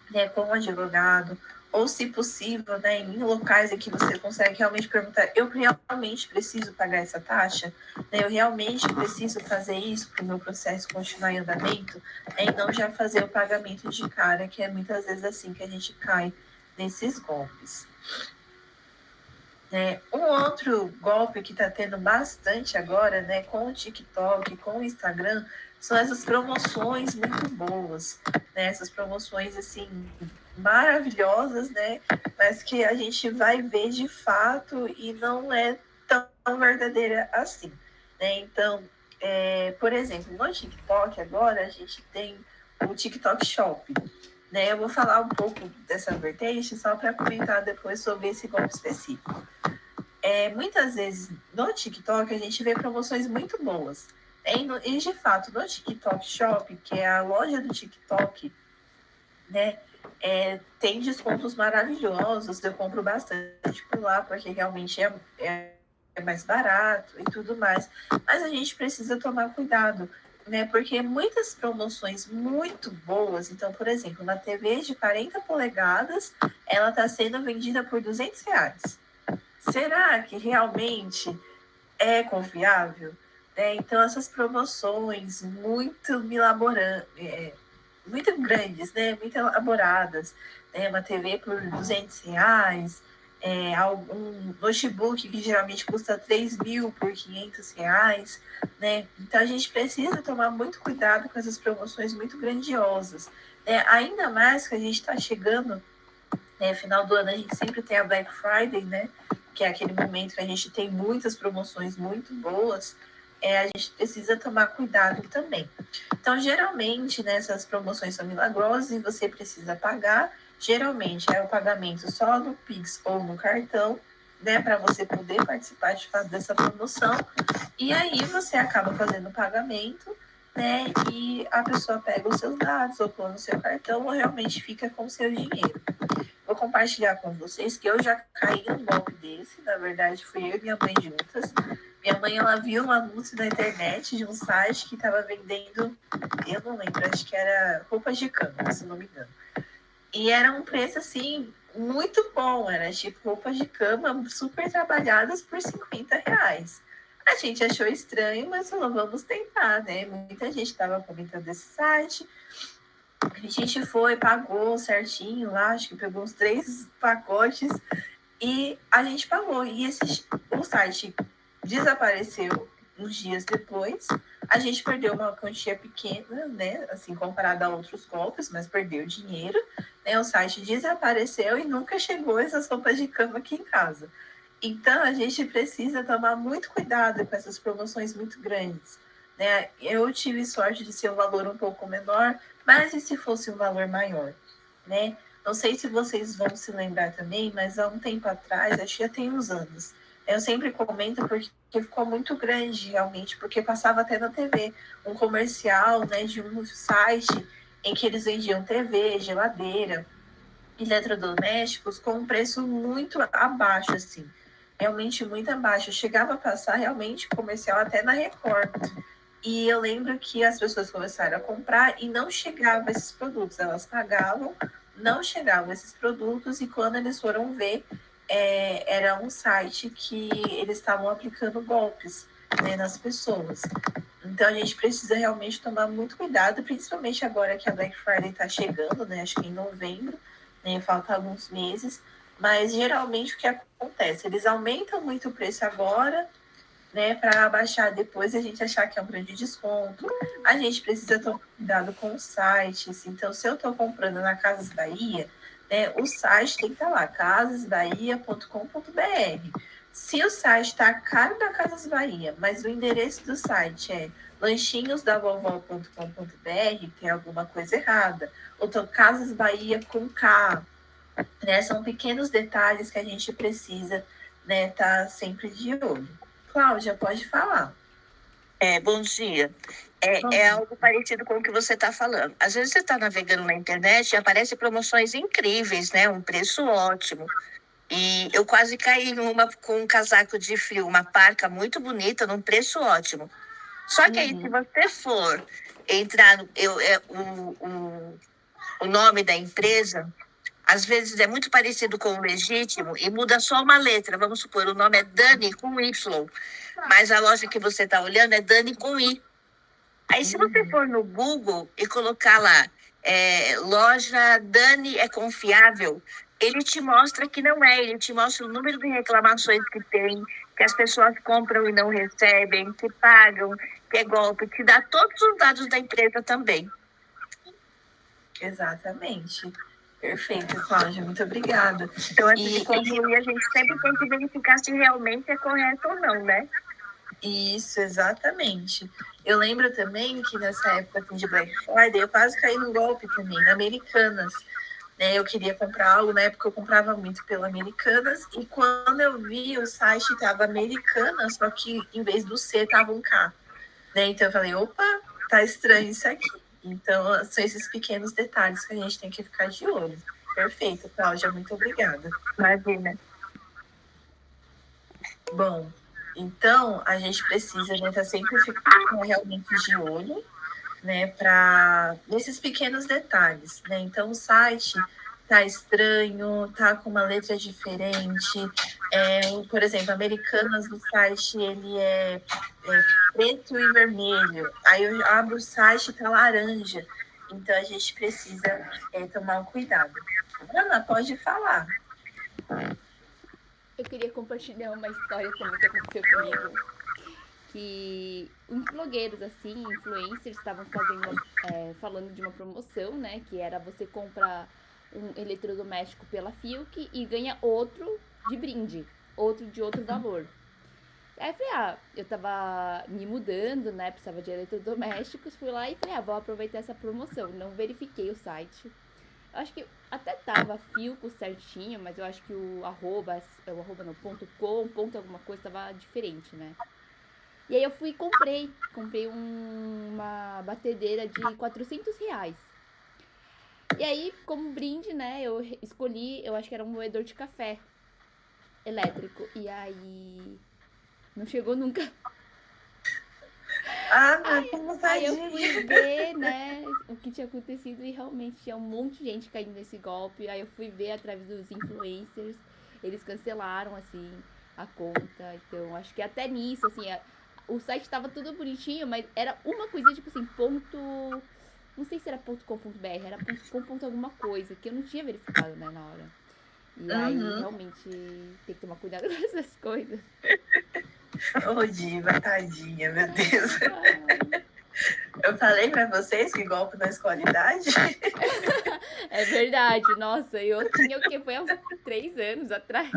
né, com o advogado, ou se possível, né, em locais em que você consegue realmente perguntar, eu realmente preciso pagar essa taxa? Eu realmente preciso fazer isso para o meu processo continuar em andamento? E não já fazer o pagamento de cara, que é muitas vezes assim que a gente cai nesses golpes. Um outro golpe que está tendo bastante agora, né, com o TikTok, com o Instagram, são essas promoções muito boas, né, essas promoções, assim, maravilhosas, né, mas que a gente vai ver de fato e não é tão verdadeira assim, né. Então, por exemplo, no TikTok agora a gente tem o TikTok Shop, né. Eu vou falar um pouco dessa vertente só para comentar depois sobre esse golpe específico. Muitas vezes no TikTok a gente vê promoções muito boas. E de fato, no TikTok Shop, que é a loja do TikTok, né, tem descontos maravilhosos. Eu compro bastante por lá, porque realmente é mais barato e tudo mais. Mas a gente precisa tomar cuidado, né, porque muitas promoções muito boas. Então, por exemplo, na TV de 40 polegadas, ela está sendo vendida por R$200. Será que realmente é confiável? Então, essas promoções muito muito grandes, né? Muito elaboradas, né? Uma TV por R$200, um notebook que geralmente custa 3.000 por R$500, né? Então, a gente precisa tomar muito cuidado com essas promoções muito grandiosas, né? Ainda mais que a gente está chegando, né? Final do ano, a gente sempre tem a Black Friday, né? Que é aquele momento que a gente tem muitas promoções muito boas, a gente precisa tomar cuidado também. Então, geralmente, né, essas promoções são milagrosas e você precisa pagar. Geralmente, é o pagamento só no Pix ou no cartão, né, para você poder participar de fato dessa promoção. E aí, você acaba fazendo o pagamento, né, e a pessoa pega os seus dados, ou põe no seu cartão, ou realmente fica com o seu dinheiro. Vou compartilhar com vocês que eu já caí num golpe desse. Na verdade, fui eu e minha mãe juntas. Minha mãe, ela viu um anúncio na internet de um site que estava vendendo, eu não lembro, acho que era roupas de cama, se não me engano. E era um preço, assim, muito bom. Era tipo roupas de cama super trabalhadas por R$50. A gente achou estranho, mas falou, vamos tentar, né? Muita gente estava comentando desse site. A gente foi, pagou certinho lá, acho que pegou uns 3 pacotes e a gente pagou. E o site desapareceu uns dias depois. A gente perdeu uma quantia pequena, né? Assim, comparada a outros golpes, mas perdeu dinheiro. Né? O site desapareceu e nunca chegou essas roupas de cama aqui em casa. Então, a gente precisa tomar muito cuidado com essas promoções muito grandes. Né? Eu tive sorte de ser um valor um pouco menor, mas e se fosse um valor maior? Né? Não sei se vocês vão se lembrar também, mas há um tempo atrás, acho que já tem uns anos, eu sempre comento porque ficou muito grande realmente, porque passava até na TV um comercial, né, de um site em que eles vendiam TV, geladeira, eletrodomésticos com um preço muito abaixo, assim, realmente muito abaixo. Chegava a passar realmente comercial até na Record. E eu lembro que as pessoas começaram a comprar e não chegavam esses produtos. Elas pagavam, não chegavam esses produtos, e quando eles foram ver, era um site que eles estavam aplicando golpes, né, nas pessoas. Então a gente precisa realmente tomar muito cuidado, principalmente agora que a Black Friday está chegando, né? Acho que em novembro, né? Falta alguns meses. Mas geralmente o que acontece? Eles aumentam muito o preço agora, né, para abaixar depois e a gente achar que é um grande desconto. A gente precisa tomar cuidado com os sites. Então, se eu estou comprando na Casas Bahia, né, o site tem que estar lá, casasbahia.com.br. Se o site está caro da Casas Bahia, mas o endereço do site é lanchinhosdavovó.com.br, tem alguma coisa errada. Ou então, Casas Bahia com K. Né, são pequenos detalhes que a gente precisa, né, estar sempre de olho. Cláudia, pode falar. Bom dia. É algo parecido com o que você está falando. Às vezes você está navegando na internet e aparecem promoções incríveis, né? Um preço ótimo. E eu quase caí numa com um casaco de frio, uma parca muito bonita, num preço ótimo. Só que aí, se você for entrar o nome da empresa, às vezes é muito parecido com o legítimo e muda só uma letra. Vamos supor, o nome é Dani com Y, mas a loja que você está olhando é Dani com I. Aí, se você for no Google e colocar lá, loja Dani é confiável, ele te mostra que não é, ele te mostra o número de reclamações que tem, que as pessoas compram e não recebem, que pagam, que é golpe, te dá todos os dados da empresa também. Exatamente. Perfeito, Cláudia, muito obrigada. Então, antes de concluir, a gente sempre tem que verificar se realmente é correto ou não, né? Isso, exatamente. Eu lembro também que nessa época assim, de Black Friday, eu quase caí no golpe também, na Americanas. Né? Eu queria comprar algo, na época eu comprava muito pela Americanas, e quando eu vi o site estava Americanas, só que em vez do C estava um K. Né? Então eu falei, opa, tá estranho isso aqui. Então, são esses pequenos detalhes que a gente tem que ficar de olho. Perfeito, Cláudia, muito obrigada. Imagina. Bom, então, a gente precisa, né, estar sempre ficando realmente de olho, né, nesses pequenos detalhes, né? Então, o site tá estranho, tá com uma letra diferente. Por exemplo, Americanas, no site, ele é preto e vermelho. Aí eu abro o site, tá laranja. Então, a gente precisa tomar um cuidado. Ana, pode falar. Eu queria compartilhar uma história também que aconteceu comigo. Que uns blogueiros, assim, influencers, estavam falando de uma promoção, né? Que era você comprar um eletrodoméstico pela Fiuk e ganha outro de brinde, outro de outro valor. Aí eu falei, eu tava me mudando, né? Precisava de eletrodomésticos, fui lá e falei, vou aproveitar essa promoção. Não verifiquei o site. Eu acho que até tava Fiuk certinho, mas eu acho que o arroba não, .com, alguma coisa tava diferente, né? E aí eu fui e comprei uma batedeira de R$400. E aí, como brinde, né, eu escolhi, eu acho que era um moedor de café elétrico. E aí, não chegou nunca. Aí eu fui ver, né, o que tinha acontecido e realmente tinha um monte de gente caindo nesse golpe. Aí eu fui ver através dos influencers, eles cancelaram, assim, a conta. Então, acho que até nisso, assim, o site tava tudo bonitinho, mas era uma coisa, tipo assim, ponto... Não sei se era .com.br, era .com. alguma coisa, que eu não tinha verificado, né, na hora. E aí, realmente, tem que tomar cuidado com essas coisas. Ô, Diva, tadinha, meu Deus. Eu falei pra vocês que golpe não escolhe idade. É verdade, nossa, eu tinha o que foi há 3 anos atrás.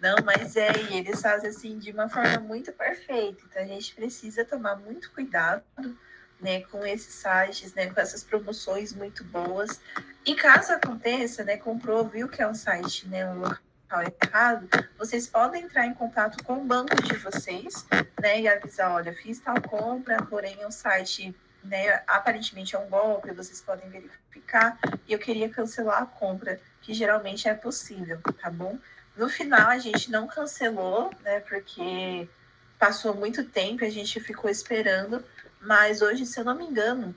Não, mas e eles fazem assim de uma forma muito perfeita. Então a gente precisa tomar muito cuidado, né, com esses sites, né, com essas promoções muito boas. E caso aconteça, né, comprou, viu que é um site, né, um local errado, vocês podem entrar em contato com o banco de vocês, né, e avisar, olha, fiz tal compra, porém o site, né, aparentemente é um golpe, vocês podem verificar, e eu queria cancelar a compra, que geralmente é possível, tá bom? No final a gente não cancelou, né, porque passou muito tempo, a gente ficou esperando, mas hoje, se eu não me engano,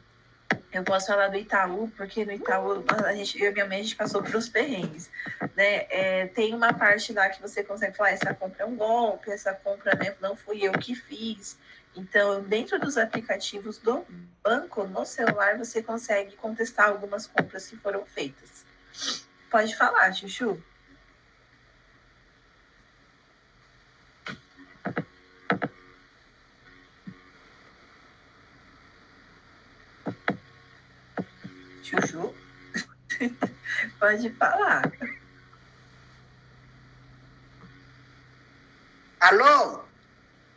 eu posso falar do Itaú, porque no Itaú, eu e minha mãe, a gente passou por uns perrengues, né? Tem uma parte lá que você consegue falar, essa compra é um golpe, essa compra, né, não fui eu que fiz. Então, dentro dos aplicativos do banco, no celular, você consegue contestar algumas compras que foram feitas. Pode falar, Chuchu. Chuchu, pode falar. Alô?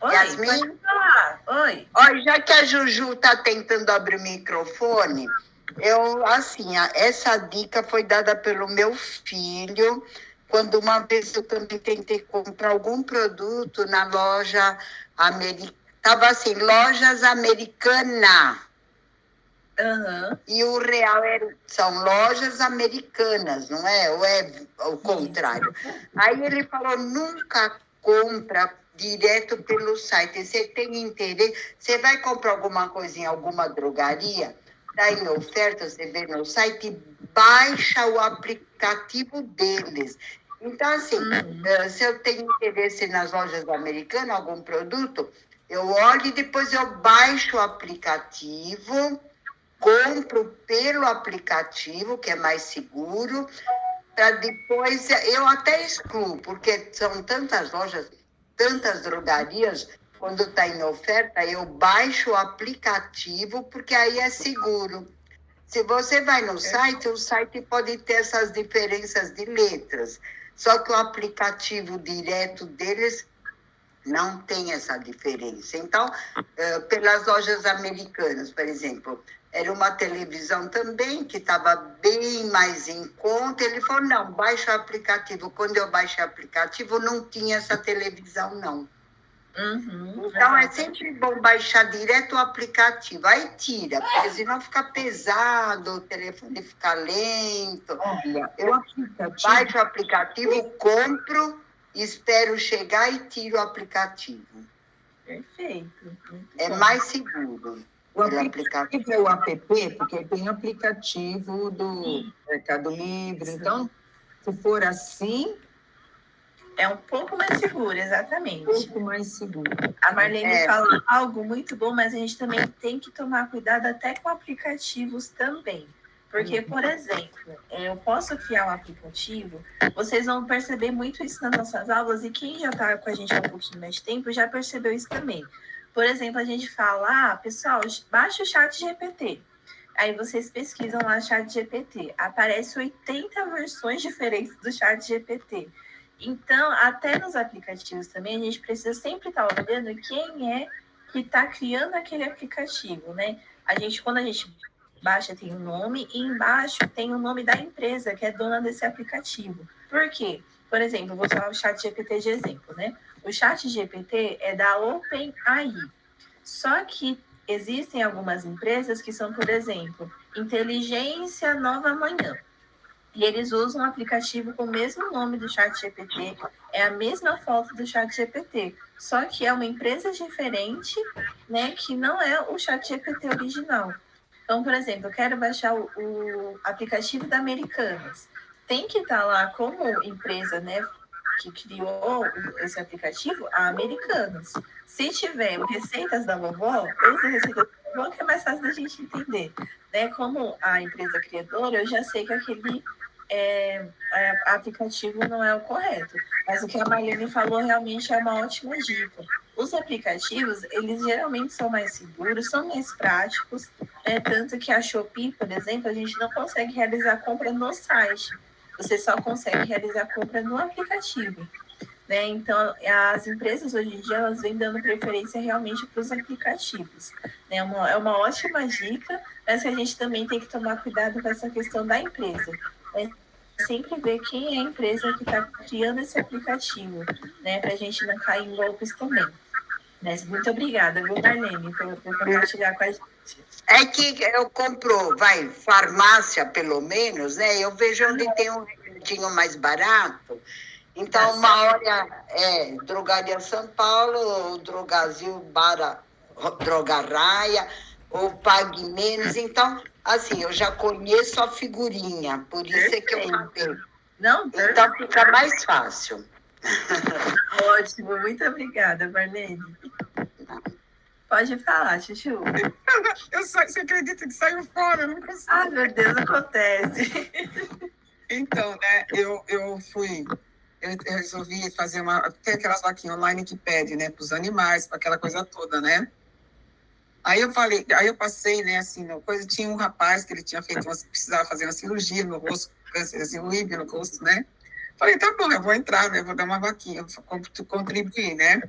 Oi, Yasmin? pode falar. Oi. Olha, já que a Juju está tentando abrir o microfone, essa dica foi dada pelo meu filho, quando uma vez eu também tentei comprar algum produto na loja americana. Estava assim, lojas americanas. E o real são lojas americanas, não é? Ou é o contrário? Aí ele falou, nunca compra direto pelo site. Você tem interesse, você vai comprar alguma coisa em alguma drogaria, tá em oferta, você vê no site, baixa o aplicativo deles. Então, assim, se eu tenho interesse nas lojas americanas, algum produto, eu olho e depois eu baixo o aplicativo, compro pelo aplicativo, que é mais seguro, para depois... Eu até excluo, porque são tantas lojas, tantas drogarias, quando está em oferta, eu baixo o aplicativo, porque aí é seguro. Se você vai no site, o site pode ter essas diferenças de letras, só que o aplicativo direto deles não tem essa diferença. Então, pelas lojas americanas, por exemplo, era uma televisão também que estava bem mais em conta. Ele falou, não, baixa o aplicativo. Quando eu baixei o aplicativo, não tinha essa televisão, não. Então, é sempre bom baixar direto o aplicativo. Aí tira, porque senão fica pesado, o telefone fica lento. Olha, eu baixo o aplicativo, compro, espero chegar e tiro o aplicativo. Perfeito. É mais seguro. O aplicativo é o app, porque tem aplicativo do Mercado Livre. Então, se for assim... É um pouco mais seguro, exatamente. Um pouco mais seguro. A Marlene falou algo muito bom, mas a gente também tem que tomar cuidado até com aplicativos também. Porque, por exemplo, eu posso criar um aplicativo, vocês vão perceber muito isso nas nossas aulas, e quem já está com a gente há um pouquinho mais de tempo já percebeu isso também. Por exemplo, a gente fala, pessoal, baixa o ChatGPT. Aí vocês pesquisam lá ChatGPT. Aparece 80 versões diferentes do ChatGPT. Então, até nos aplicativos também, a gente precisa sempre estar olhando quem é que está criando aquele aplicativo, né? Quando a gente baixa, tem um nome, e embaixo tem o nome da empresa que é dona desse aplicativo. Por quê? Por exemplo, vou usar o ChatGPT de exemplo, né? O ChatGPT é da OpenAI. Só que existem algumas empresas que são, por exemplo, Inteligência Nova Manhã. E eles usam um aplicativo com o mesmo nome do ChatGPT, é a mesma foto do ChatGPT, só que é uma empresa diferente, né, que não é o ChatGPT original. Então, por exemplo, eu quero baixar o aplicativo da Americanas. Tem que estar lá como empresa, né, que criou esse aplicativo? A Americanas. Se tiver receitas da vovó, usa receitas da vovó, que é mais fácil da gente entender. Né? Como a empresa criadora, eu já sei que aquele aplicativo não é o correto. Mas o que a Marlene falou realmente é uma ótima dica. Os aplicativos, eles geralmente são mais seguros, são mais práticos, tanto que a Shopee, por exemplo, a gente não consegue realizar compra no site. Você só consegue realizar compra no aplicativo. Né? Então, as empresas hoje em dia, elas vêm dando preferência realmente para os aplicativos. Né? É uma ótima dica, mas que a gente também tem que tomar cuidado com essa questão da empresa. Né? Sempre ver quem é a empresa que está criando esse aplicativo, né? Para a gente não cair em golpes também. Mas muito obrigada, viu, Marlene, por compartilhar com a gente. É que eu compro, farmácia pelo menos, né? Eu vejo onde tem um remédio mais barato. Então, uma hora é Drogaria São Paulo, ou Drogazil Drogarraia, ou Pague Menos. Então, assim, eu já conheço a figurinha, por isso é que eu comprei. Não, então fica mais fácil. Ótimo, muito obrigada, Marlene. Pode falar, Chuchu. Você acredita que saiu fora? Eu não consigo. Ai, meu Deus, acontece. Então, né, eu resolvi fazer tem aquelas vaquinhas online que pede, né, para os animais, para aquela coisa toda, né? Aí eu passei, né, assim, tinha um rapaz que ele tinha precisava fazer uma cirurgia no rosto, câncer horrível no rosto, né? Falei, tá bom, eu vou entrar, né, vou dar uma vaquinha, vou contribuir, né?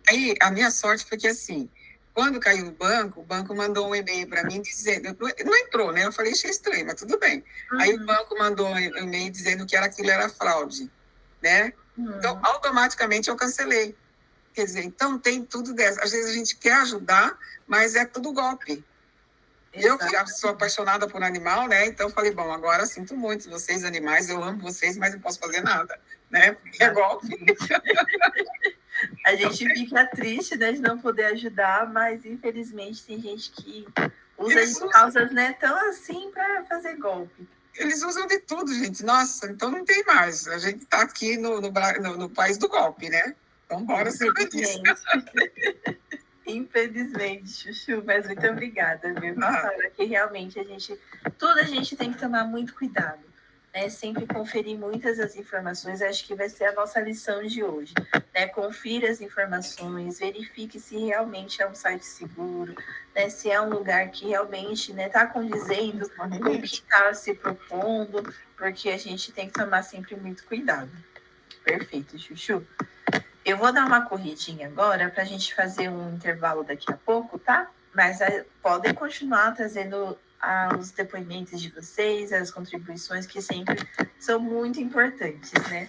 Aí a minha sorte foi que, assim, quando caiu o banco mandou um e-mail para mim dizendo, não entrou, né? Eu falei, achei estranho, mas tudo bem. Aí o banco mandou um e-mail dizendo que aquilo era fraude, né? Então, automaticamente eu cancelei. Quer dizer, então tem tudo dessa. Às vezes a gente quer ajudar, mas é tudo golpe. Eu que já sou apaixonada por animal, né? Então falei, bom, agora sinto muito vocês, animais, eu amo vocês, mas não posso fazer nada, né? Porque é golpe. A gente fica triste, né, de não poder ajudar, mas infelizmente tem gente que usa de causas, né, tão assim para fazer golpe. Eles usam de tudo, gente. Nossa, então não tem mais. A gente está aqui no país do golpe, né? Então, bora ser disso. Infelizmente, Chuchu, mas muito obrigada, viu? Que realmente a gente tem que tomar muito cuidado, né? Sempre conferir muitas das informações, acho que vai ser a nossa lição de hoje, né? Confira as informações, verifique se realmente é um site seguro, né? Se é um lugar que realmente, né, está condizendo com o que está se propondo, porque a gente tem que tomar sempre muito cuidado. Perfeito, Chuchu. Eu vou dar uma corridinha agora para a gente fazer um intervalo daqui a pouco, tá? Mas podem continuar trazendo os depoimentos de vocês, as contribuições que sempre são muito importantes, né?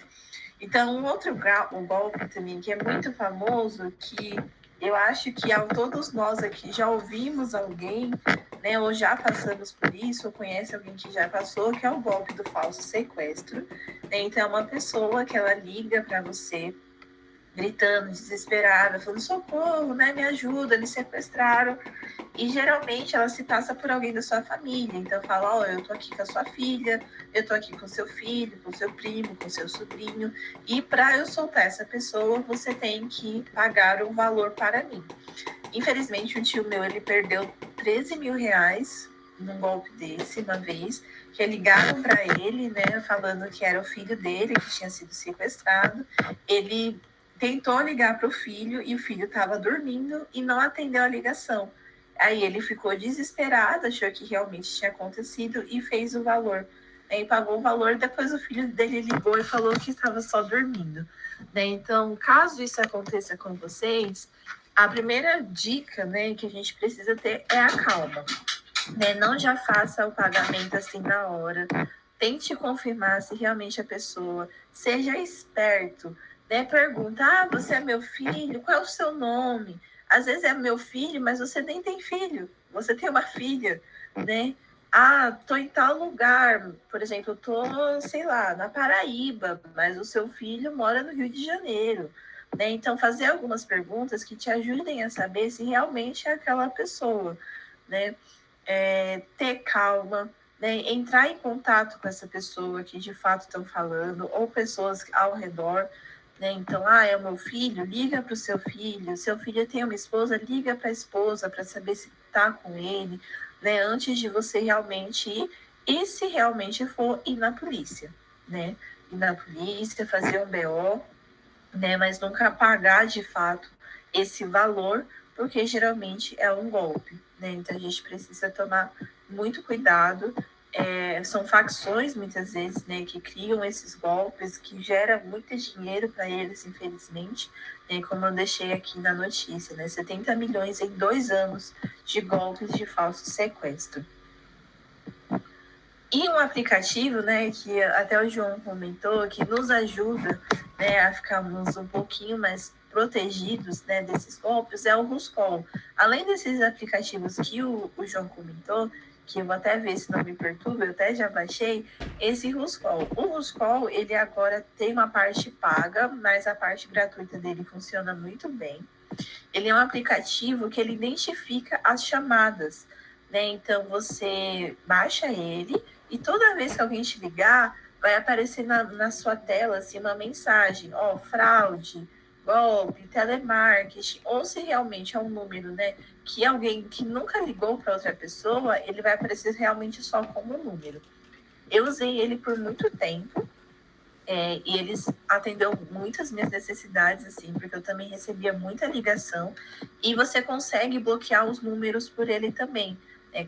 Então, um outro golpe também que é muito famoso, que eu acho que todos nós aqui já ouvimos alguém, né, ou já passamos por isso, ou conhece alguém que já passou, que é o golpe do falso sequestro. Então, é uma pessoa que ela liga para você, gritando, desesperada, falando, socorro, né, me ajuda, me sequestraram. E geralmente ela se passa por alguém da sua família. Então fala, eu tô aqui com a sua filha, eu tô aqui com o seu filho, com o seu primo, com o seu sobrinho, e para eu soltar essa pessoa, você tem que pagar um valor para mim. Infelizmente, um tio meu, ele perdeu 13 mil reais num golpe desse, uma vez, que ligaram para ele, né, falando que era o filho dele, que tinha sido sequestrado. Ele tentou ligar para o filho e o filho estava dormindo e não atendeu a ligação. Aí ele ficou desesperado, achou que realmente tinha acontecido e fez o valor. Aí pagou o valor, depois o filho dele ligou e falou que estava só dormindo. Né? Então, caso isso aconteça com vocês, a primeira dica, né, que a gente precisa ter é a calma. Né? Não já faça o pagamento assim na hora. Tente confirmar se realmente a pessoa, seja esperto. Né? Pergunta, você é meu filho? Qual é o seu nome? Às vezes é meu filho, mas você nem tem filho. Você tem uma filha, né? Tô em tal lugar. Por exemplo, tô, sei lá, na Paraíba, mas o seu filho mora no Rio de Janeiro. Né? Então, fazer algumas perguntas que te ajudem a saber se realmente é aquela pessoa. Né? Ter calma, né? Entrar em contato com essa pessoa que de fato estão falando, ou pessoas ao redor, né? Então, é o meu filho, liga para o seu filho tem uma esposa, liga para a esposa para saber se está com ele, né? Antes de você realmente ir, e se realmente for ir na polícia, né? Ir na polícia, fazer um BO, né? Mas nunca pagar de fato esse valor, porque geralmente é um golpe, né? Então a gente precisa tomar muito cuidado. São facções, muitas vezes, né, que criam esses golpes, que geram muito dinheiro para eles, infelizmente, né, como eu deixei aqui na notícia, né, 70 milhões em 2 anos de golpes de falso sequestro. E um aplicativo, né, que até o João comentou, que nos ajuda, né, a ficarmos um pouquinho mais protegidos, né, desses golpes, é o Ruscol. Além desses aplicativos que o João comentou, que eu vou até ver se não me perturba, eu até já baixei, esse Ruscol. O Ruscol, ele agora tem uma parte paga, mas a parte gratuita dele funciona muito bem. Ele é um aplicativo que ele identifica as chamadas, né? Então, você baixa ele e toda vez que alguém te ligar, vai aparecer na sua tela assim, uma mensagem, fraude, golpe, telemarketing, ou se realmente é um número, né, que alguém que nunca ligou para outra pessoa, ele vai aparecer realmente só como número. Eu usei ele por muito tempo, e eles atendeu muitas minhas necessidades, assim, porque eu também recebia muita ligação, e você consegue bloquear os números por ele também.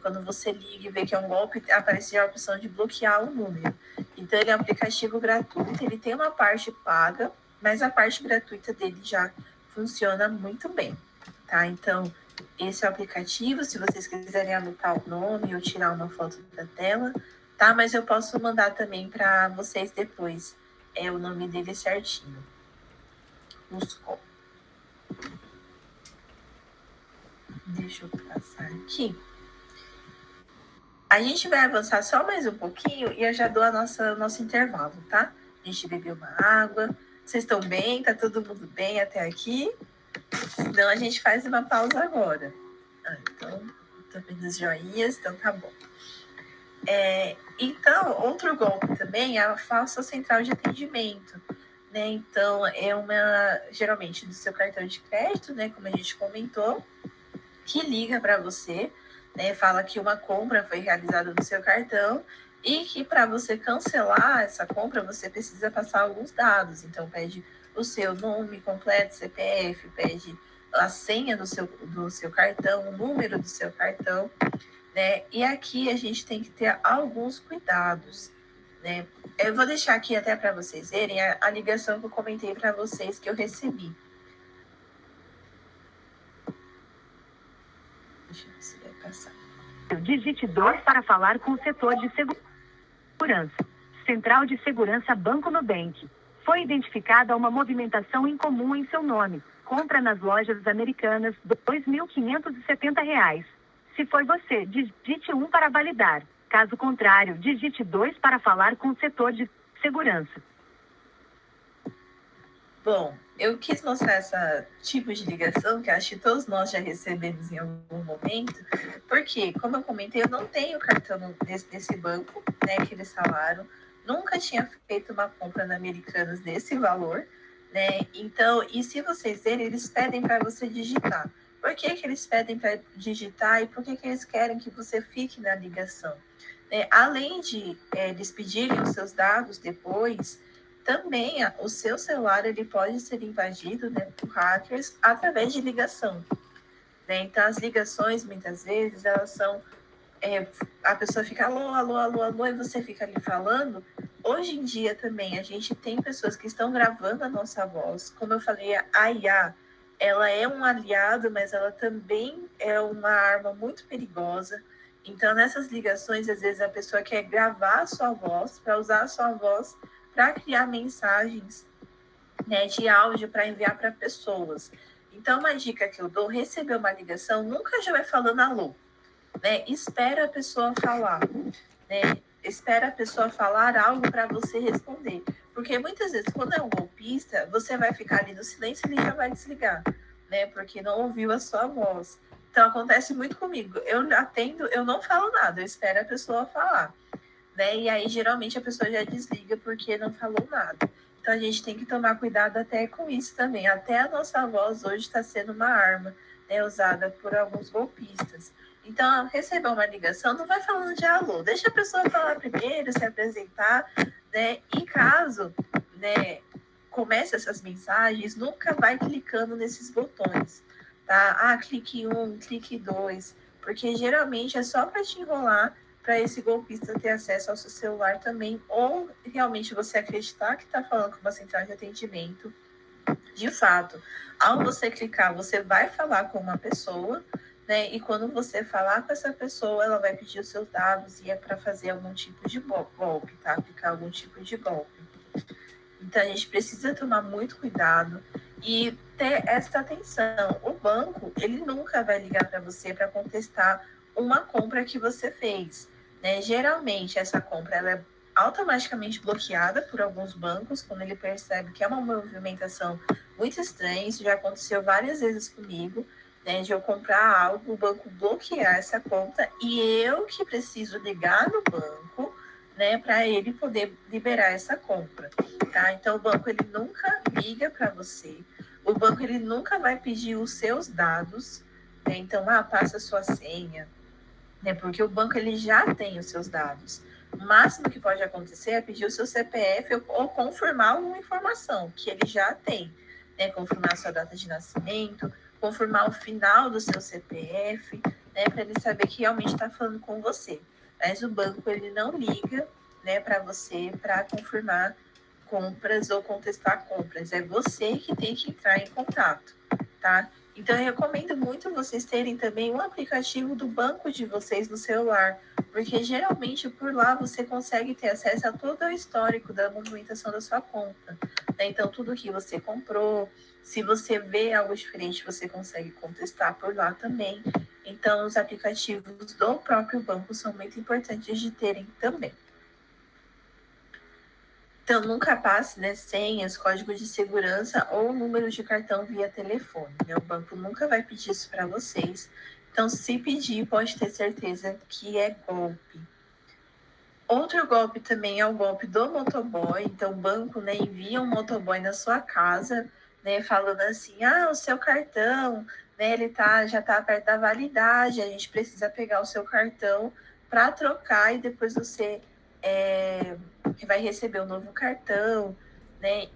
Quando você liga e vê que é um golpe, aparece a opção de bloquear o número. Então, ele é um aplicativo gratuito, ele tem uma parte paga, mas a parte gratuita dele já funciona muito bem, tá? Então, esse é o aplicativo, se vocês quiserem anotar o nome ou tirar uma foto da tela, tá? Mas eu posso mandar também para vocês depois, o nome dele certinho. Ruscol. Deixa eu passar aqui. A gente vai avançar só mais um pouquinho e eu já dou nosso intervalo, tá? A gente bebeu uma água. Vocês estão bem? Tá todo mundo bem até aqui? Senão a gente faz uma pausa agora. Então, tô vendo as joinhas, então tá bom. Então, outro golpe também é a falsa central de atendimento, né? Então, geralmente do seu cartão de crédito, né? Como a gente comentou, que liga para você, né? Fala que uma compra foi realizada no seu cartão e que para você cancelar essa compra, você precisa passar alguns dados. Então, pede o seu nome completo, CPF, pede a senha do seu cartão, o número do seu cartão, né? E aqui a gente tem que ter alguns cuidados, né? Eu vou deixar aqui até para vocês verem a ligação que eu comentei para vocês que eu recebi. Deixa eu ver se vai passar. Digite 2 para falar com o setor de segurança. Central de Segurança Banco Nubank. Foi identificada uma movimentação incomum em seu nome. Compra nas lojas americanas R$ 2.570. Se foi você, digite 1 para validar. Caso contrário, digite 2 para falar com o setor de segurança. Bom, eu quis mostrar esse tipo de ligação, que acho que todos nós já recebemos em algum momento, porque, como eu comentei, eu não tenho cartão desse banco, né, que eles falaram, nunca tinha feito uma compra na Americanas desse valor, né, então, e se vocês verem, eles pedem para você digitar. Por que eles pedem para digitar e por que eles querem que você fique na ligação? Além de eles pedirem os seus dados depois, também o seu celular ele pode ser invadido, né, por hackers através de ligação, né? Então, as ligações, muitas vezes, elas são... a pessoa fica alô, alô, alô, alô, e você fica ali falando. Hoje em dia também, a gente tem pessoas que estão gravando a nossa voz. Como eu falei, a IA, ela é um aliado, mas ela também é uma arma muito perigosa. Então, nessas ligações, às vezes, a pessoa quer gravar a sua voz, para usar a sua voz para criar mensagens, né, de áudio para enviar para pessoas. Então, uma dica que eu dou, receber uma ligação, nunca já vai falando alô, né? Espera a pessoa falar, né? Espera a pessoa falar algo para você responder. Porque muitas vezes, quando é um golpista, você vai ficar ali no silêncio e ele já vai desligar, né? Porque não ouviu a sua voz. Então, acontece muito comigo. Eu atendo, eu não falo nada, eu espero a pessoa falar, né? E aí, geralmente, a pessoa já desliga porque não falou nada. Então a gente tem que tomar cuidado até com isso também. Até a nossa voz hoje está sendo uma arma, né, usada por alguns golpistas. Então, receber uma ligação, não vai falando de alô, deixa a pessoa falar primeiro, se apresentar, né? E caso, né, comece essas mensagens, nunca vai clicando nesses botões, tá? Ah, clique 1, clique 2, porque geralmente é só para te enrolar, para esse golpista ter acesso ao seu celular também, ou realmente você acreditar que está falando com uma central de atendimento. De fato, ao você clicar, você vai falar com uma pessoa, né? E quando você falar com essa pessoa, ela vai pedir os seus dados e é para fazer algum tipo de golpe, tá? Aplicar algum tipo de golpe. Então, a gente precisa tomar muito cuidado e ter essa atenção. O banco, ele nunca vai ligar para você para contestar uma compra que você fez, né? Geralmente, essa compra ela é automaticamente bloqueada por alguns bancos quando ele percebe que é uma movimentação muito estranha. Isso já aconteceu várias vezes comigo, né, de eu comprar algo, o banco bloquear essa conta e eu que preciso ligar no banco, né, para ele poder liberar essa compra, tá? Então o banco ele nunca liga para você, o banco ele nunca vai pedir os seus dados, né? Então passa a sua senha, né? Porque o banco ele já tem os seus dados. O máximo que pode acontecer é pedir o seu CPF ou confirmar alguma informação que ele já tem, né? Confirmar a sua data de nascimento, confirmar o final do seu CPF, né, para ele saber que realmente está falando com você. Mas o banco ele não liga, né, para você para confirmar compras ou contestar compras. É você que tem que entrar em contato, tá? Então, eu recomendo muito vocês terem também um aplicativo do banco de vocês no celular, porque geralmente por lá você consegue ter acesso a todo o histórico da movimentação da sua conta, né? Então, tudo que você comprou, se você vê algo diferente, você consegue contestar por lá também. Então, os aplicativos do próprio banco são muito importantes de terem também. Então, nunca passe, né, senhas, código de segurança ou número de cartão via telefone, né? O banco nunca vai pedir isso para vocês. Então, se pedir, pode ter certeza que é golpe. Outro golpe também é o golpe do motoboy. Então, o banco, né, envia um motoboy na sua casa, né, falando assim, o seu cartão, né, ele já está perto da validade, a gente precisa pegar o seu cartão para trocar e depois você vai receber um novo cartão, né,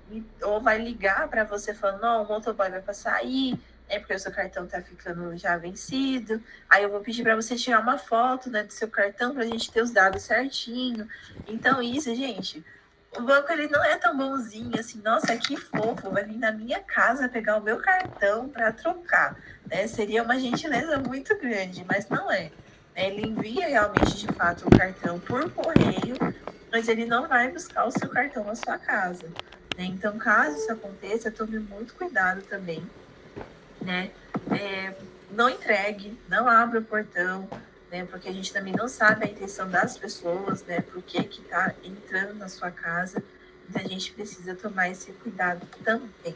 ou vai ligar para você falando, não, o motoboy vai passar aí, né, porque o seu cartão está ficando já vencido, aí eu vou pedir para você tirar uma foto, né, do seu cartão para a gente ter os dados certinho. Então isso, gente, o banco ele não é tão bonzinho assim, nossa, que fofo, vai vir na minha casa pegar o meu cartão para trocar, né? Seria uma gentileza muito grande, mas não é. Ele envia realmente, de fato, o cartão por correio, mas ele não vai buscar o seu cartão na sua casa, né? Então, caso isso aconteça, tome muito cuidado também, né? Não entregue, não abra o portão, né? Porque a gente também não sabe a intenção das pessoas, né? Por que está entrando na sua casa. Então, a gente precisa tomar esse cuidado também.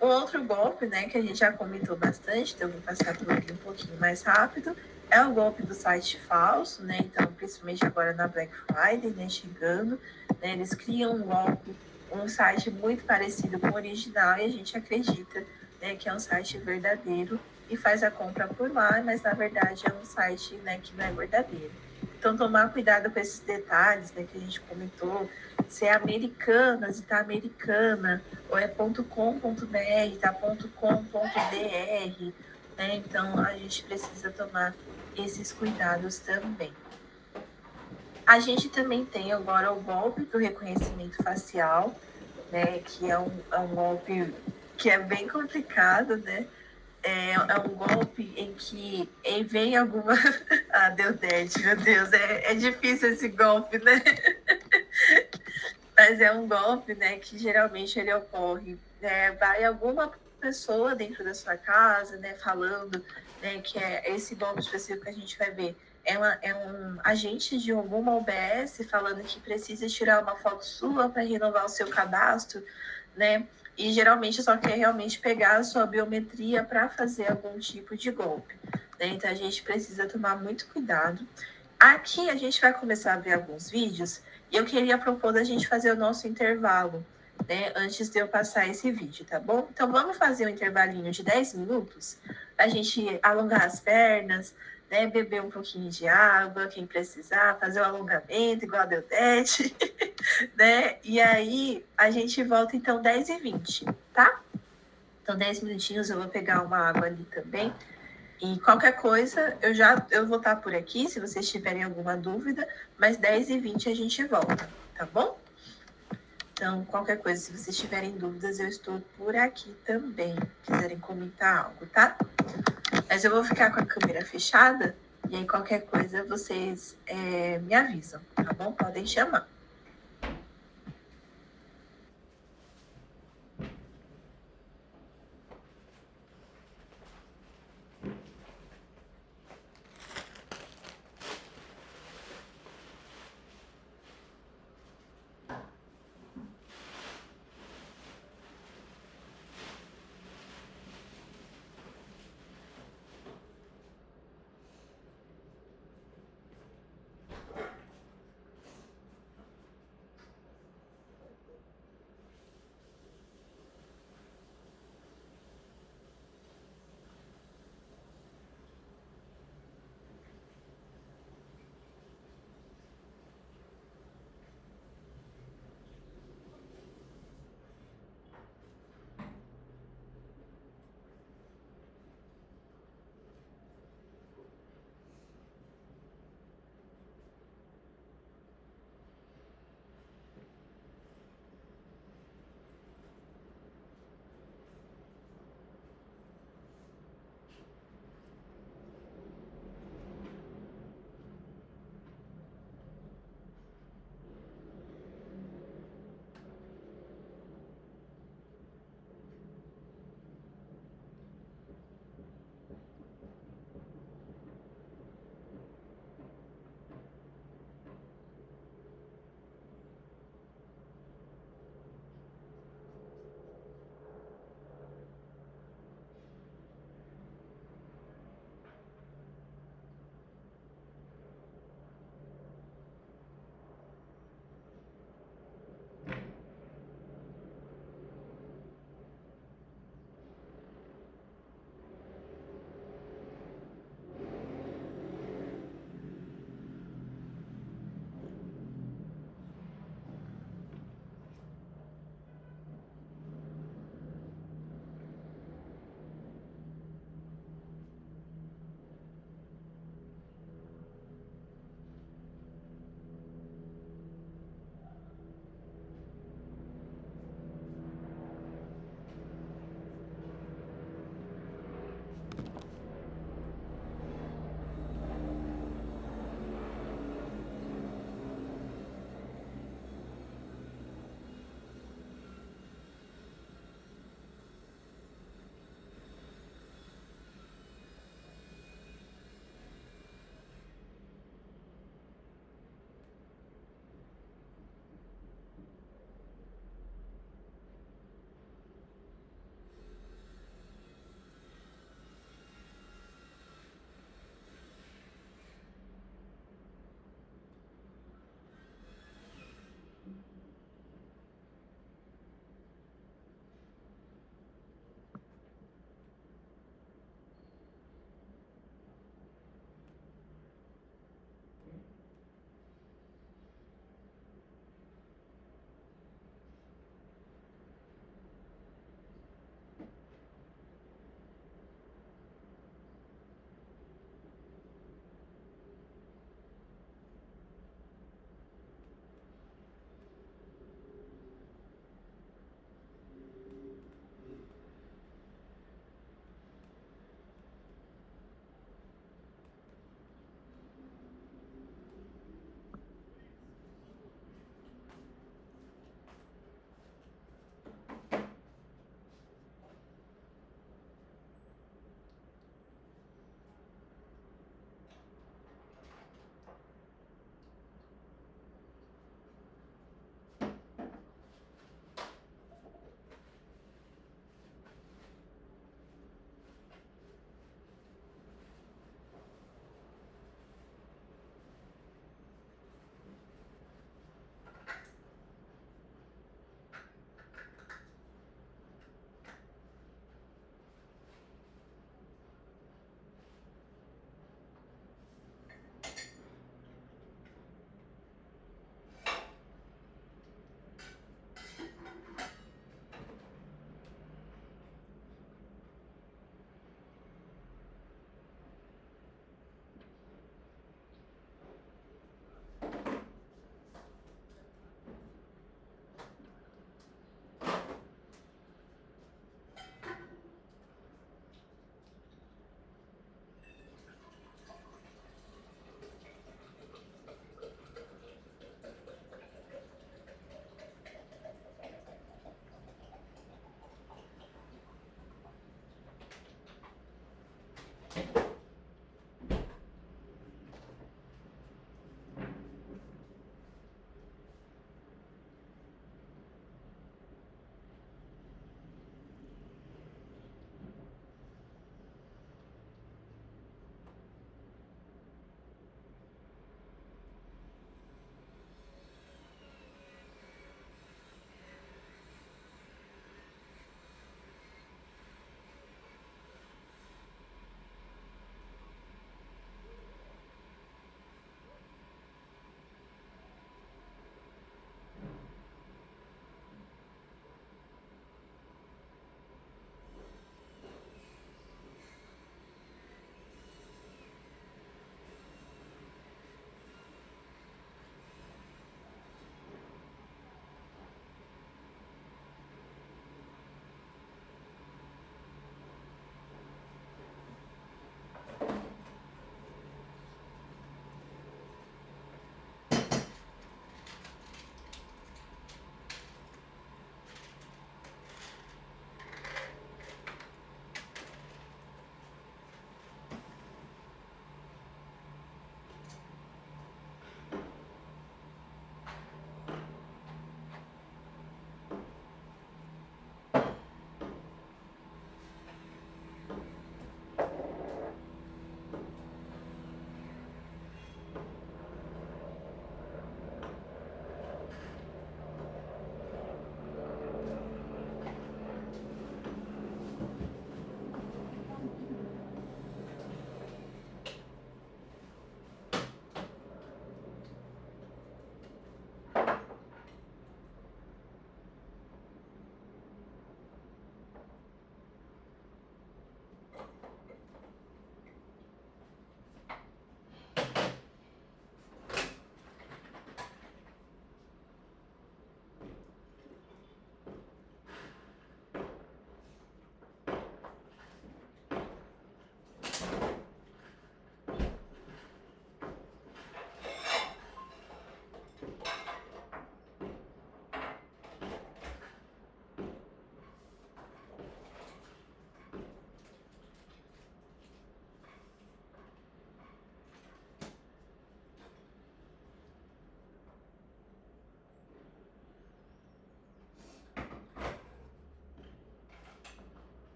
O outro golpe, né, que a gente já comentou bastante, então eu vou passar por aqui um pouquinho mais rápido, é o golpe do site falso, né? Então, principalmente agora na Black Friday, né, chegando, né, eles criam um site muito parecido com o original e a gente acredita, né, que é um site verdadeiro e faz a compra por lá, mas na verdade é um site, né, que não é verdadeiro. Então, tomar cuidado com esses detalhes, né, que a gente comentou, se é Americanas e tá Americana, ou é .com.br, tá .com.br, né? Então, a gente precisa tomar esses cuidados também. A gente também tem agora o golpe do reconhecimento facial, né, que é um golpe que é bem complicado, né? É um golpe em que vem alguma... deu 10, meu Deus, é difícil esse golpe, né? Mas é um golpe, né, que geralmente ele ocorre, né? Vai alguma pessoa dentro da sua casa, né, falando, né, que é esse golpe específico que a gente vai ver. É um agente de alguma OBS falando que precisa tirar uma foto sua para renovar o seu cadastro, né? E geralmente só quer realmente pegar a sua biometria para fazer algum tipo de golpe, né? Então a gente precisa tomar muito cuidado. Aqui a gente vai começar a ver alguns vídeos e eu queria propor da gente fazer o nosso intervalo, né, antes de eu passar esse vídeo, tá bom? Então vamos fazer um intervalinho de 10 minutos, a gente alongar as pernas, né, beber um pouquinho de água, quem precisar, fazer o alongamento, igual a Deudete, né? E aí a gente volta então 10h20, tá? Então 10 minutinhos, eu vou pegar uma água ali também. E qualquer coisa, eu vou estar por aqui, se vocês tiverem alguma dúvida, mas 10h20 a gente volta, tá bom? Então, qualquer coisa, se vocês tiverem dúvidas, eu estou por aqui também, quiserem comentar algo, tá? Mas eu vou ficar com a câmera fechada, e aí qualquer coisa vocês me avisam, tá bom? Podem chamar.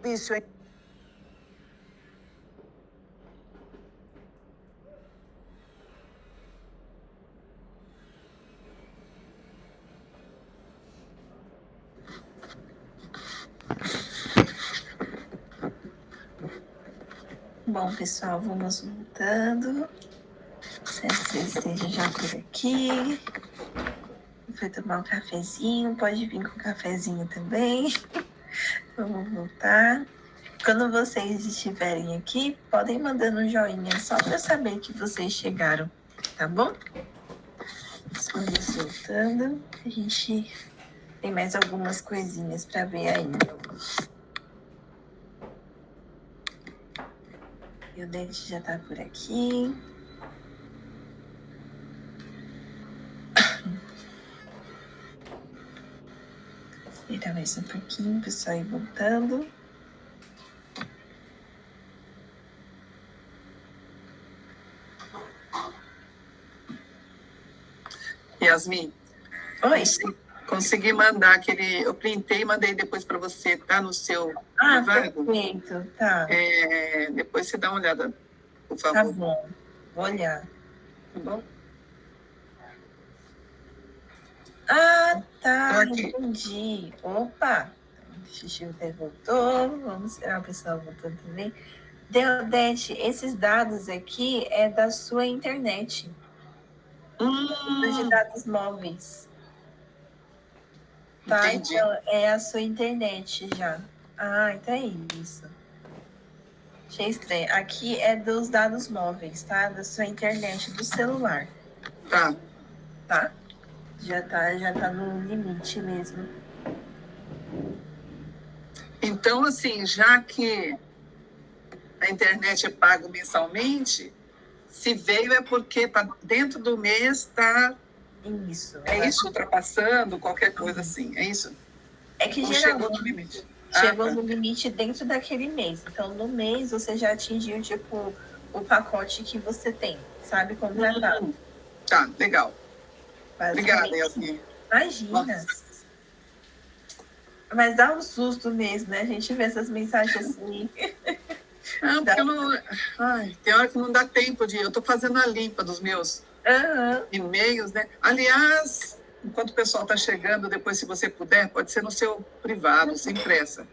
Isso é. Bom, pessoal, vamos voltando. Espero que vocês estejam já por aqui. Foi tomar um cafezinho, pode vir com um cafezinho também. Vamos voltar. Quando vocês estiverem aqui, podem mandando um joinha só para eu saber que vocês chegaram, tá bom? Vamos voltando. A gente tem mais algumas coisinhas para ver ainda. E o dente já tá por aqui. Esperar mais um pouquinho, pessoal, ir voltando. Yasmin, Oi. Consegui mandar aquele... Eu printei e mandei depois para você, tá no seu privado. Perfeito, tá. Depois você dá uma olhada, por favor. Tá bom, vou olhar. Tá bom? Ah, tá, Tô aqui. entendi. Opa, o Xixi até voltou. Vamos esperar o pessoal voltando também. Deodete, esses dados aqui é da sua internet. De dados móveis. Tá, Entendi. então é a sua internet já. Ah, então é isso. Achei estranho. Aqui é dos dados móveis, tá? Da sua internet, do celular. Tá. Tá? Já tá no limite mesmo. Então, assim, já que a internet é pago mensalmente, se veio é porque tá dentro do mês tá... Isso. É isso, ultrapassando, qualquer coisa assim, é isso? É que Ou geralmente chegou no limite? chegou tá. no limite dentro daquele mês. Então, no mês, você já atingiu, tipo, o pacote que você tem, sabe? Contratado. Tá, legal. Obrigada, Basicamente, Yasmin. imagina. Nossa. Mas dá um susto mesmo, né? A gente vê essas mensagens assim. Não, porque eu não... Ai, tem hora que não dá tempo de... Eu tô fazendo a limpa dos meus e-mails, né? Aliás, enquanto o pessoal tá chegando, depois, se você puder, pode ser no seu privado, sem pressa.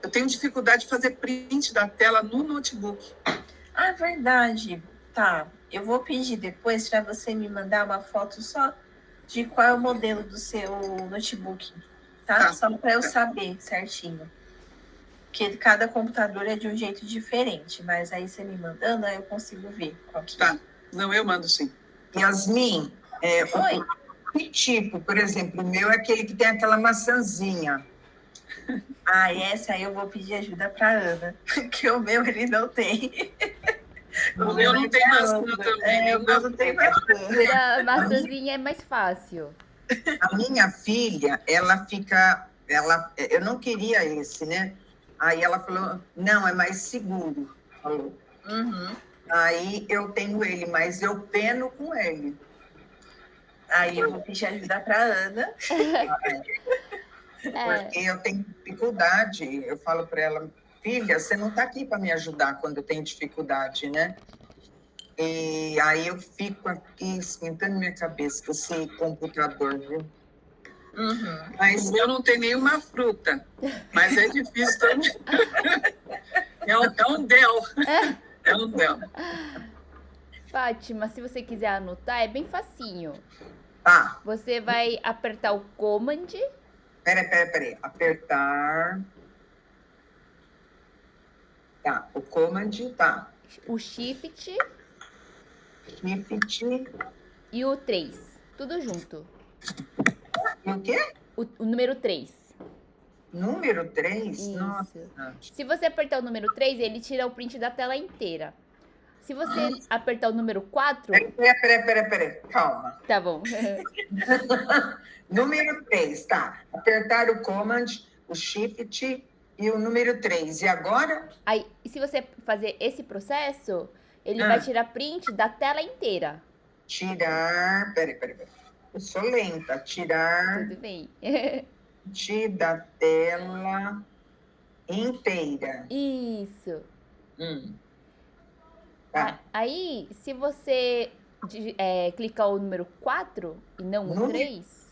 Eu tenho dificuldade de fazer print da tela no notebook. Ah, verdade. Tá. Eu vou pedir depois para você me mandar uma foto só de qual é o modelo do seu notebook, tá? Só para eu saber certinho. Porque cada computador é de um jeito diferente, mas aí você me mandando, aí eu consigo ver qual que é. Tá. Não, eu mando sim. Yasmin, Oi. que tipo? Por exemplo, o meu é aquele que tem aquela maçãzinha. Ah, essa aí eu vou pedir ajuda para Ana, porque o meu ele não tem. O meu não tem maçã também. O meu não tem maçã. A maçãzinha é mais fácil. A minha filha, ela fica... eu não queria esse, né? Aí ela falou, não, é mais seguro. Falou. Aí eu tenho ele, mas eu peno com ele. Aí eu vou pedir ajuda para Ana. Porque eu tenho dificuldade. Eu falo para ela, filha, você não está aqui para me ajudar quando eu tenho dificuldade, né? E aí eu fico aqui esquentando minha cabeça com esse computador, viu? Mas eu não tenho nenhuma fruta. Mas é difícil também. É um Dell. É um Dell. Fátima, se você quiser anotar, é bem facinho. Tá. Você vai apertar o Command. Peraí. Apertar. Tá, o Command, tá. O Shift. Shift. E o 3. Tudo junto. E o quê? O número 3. Número 3? Isso. Nossa. Se você apertar o número 3, ele tira o print da tela inteira. Se você apertar o número 4... Peraí. Calma. Tá bom. Número 3, tá. Apertar o Command, o Shift e o número 3. E agora? Aí, se você fazer esse processo, ele vai tirar print da tela inteira. Tirar... Peraí. Eu sou lenta. Tirar... Tudo bem. Da tela Inteira. Isso. Tá. Aí, se você clicar o número 4 e não o 3...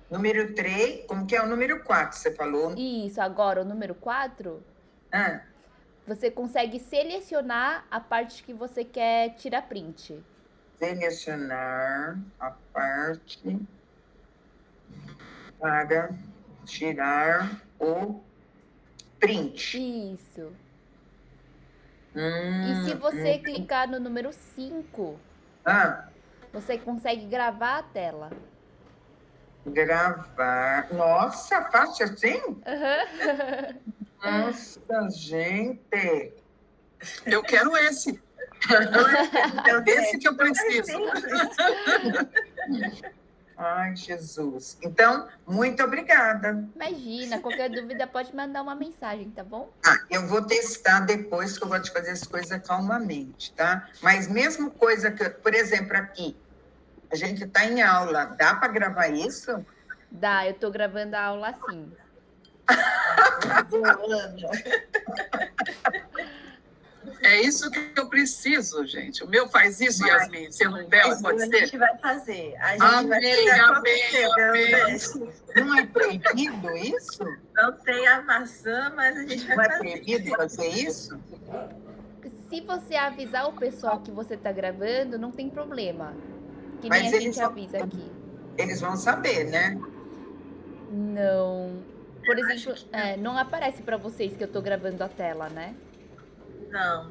Número 3, como que é o número 4, você falou? Isso, agora o número 4, você consegue selecionar a parte que você quer tirar print. Selecionar a parte para tirar o print. Isso. E se você clicar no número 5, você consegue gravar a tela. Gravar. Nossa, fácil assim? Nossa, gente. Eu quero esse. Esse que eu preciso. Ai, Jesus. Então, muito obrigada. Imagina, qualquer dúvida pode mandar uma mensagem, tá bom? Eu vou testar depois, que eu vou te fazer as coisas calmamente, tá? Mas mesmo coisa que, por exemplo, aqui, a gente está em aula, dá para gravar isso? Dá, eu tô gravando a aula assim. É isso que eu preciso, gente. O meu faz isso, Yasmin. Se eu não der, pode ser? A gente vai fazer. A gente vai Amém. Não é proibido isso? Não tem a maçã, mas a gente vai Não é fazer. proibido fazer isso? Se você avisar o pessoal que você tá gravando, não tem problema. Que Mas nem a eles gente vão- avisa aqui. Eles vão saber, né? Não. Por exemplo, não aparece pra vocês que eu tô gravando a tela, né? Não.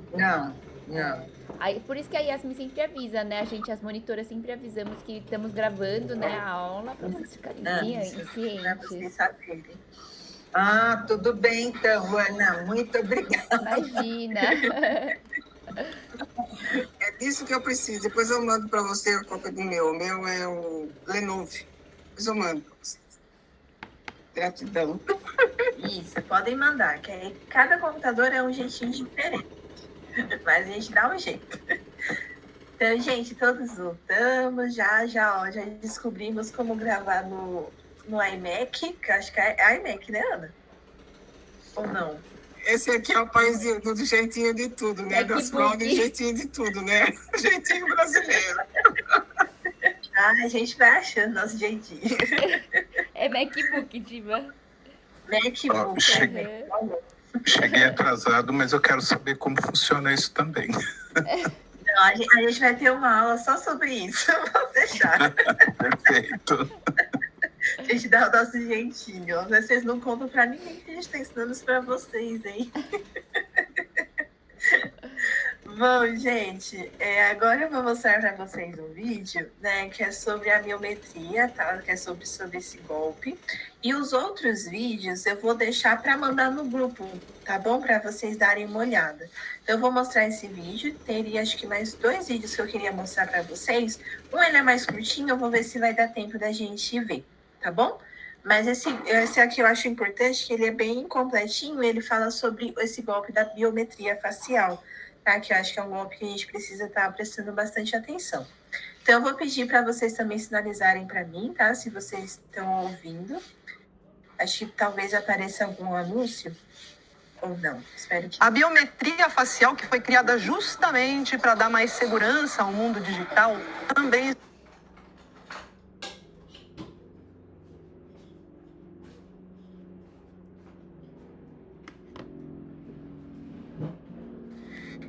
Não. Aí, por isso que a Yasmin sempre avisa, né? A gente, as monitoras, sempre avisamos que estamos gravando, né, a aula, pra vocês ficarem Pra cientes. vocês saberem. Tudo bem então, Ana. Muito obrigada. Imagina. É disso que eu preciso. Depois eu mando para você a cópia do meu. O meu é o Lenovo. Depois eu mando para vocês. Gratidão. Isso, podem mandar, que aí cada computador é um jeitinho diferente. Mas a gente dá um jeito. Então, gente, todos voltamos. Já descobrimos como gravar no iMac, que eu acho que é iMac, né, Ana? Ou não? Esse aqui é o país do jeitinho de tudo, né? Das vlogs, jeitinho de tudo, né? Jeitinho brasileiro. A gente vai achando nosso jeitinho. É MacBook, Diva. MacBook. Cheguei atrasado, mas eu quero saber como funciona isso também. Não, a gente vai ter uma aula só sobre isso. Vou deixar. Perfeito. A gente dá o nosso jeitinho. Vocês não contam pra ninguém que a gente tá ensinando isso pra vocês, hein? Bom, gente, agora eu vou mostrar para vocês um vídeo, né, que é sobre a biometria, tá? Que é sobre esse golpe. E os outros vídeos eu vou deixar para mandar no grupo, tá bom? Para vocês darem uma olhada. Então, eu vou mostrar esse vídeo. Teria, acho que, mais 2 vídeos que eu queria mostrar para vocês. Um, ele é mais curtinho, eu vou ver se vai dar tempo da gente ver, tá bom? Mas esse aqui eu acho importante, que ele é bem completinho. Ele fala sobre esse golpe da biometria facial, tá? Que eu acho que é um golpe que a gente precisa estar prestando bastante atenção. Então, eu vou pedir para vocês também sinalizarem para mim, tá? Se vocês estão ouvindo. Acho que talvez apareça algum anúncio. Ou não, espero que... A biometria facial, que foi criada justamente para dar mais segurança ao mundo digital, também...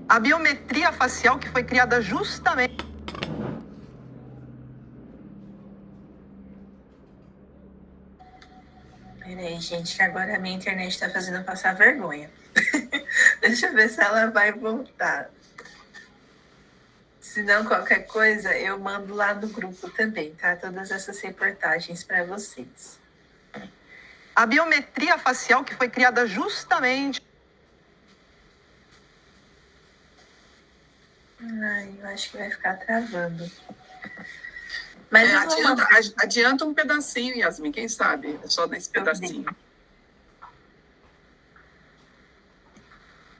A biometria facial, que foi criada justamente... Peraí, gente, que agora a minha internet está fazendo passar vergonha. Deixa eu ver se ela vai voltar. Se não, qualquer coisa, eu mando lá no grupo também, tá? Todas essas reportagens para vocês. A biometria facial, que foi criada justamente... Ai, eu acho que vai ficar travando. Mas adianta um pedacinho, Yasmin, quem sabe? É só desse pedacinho.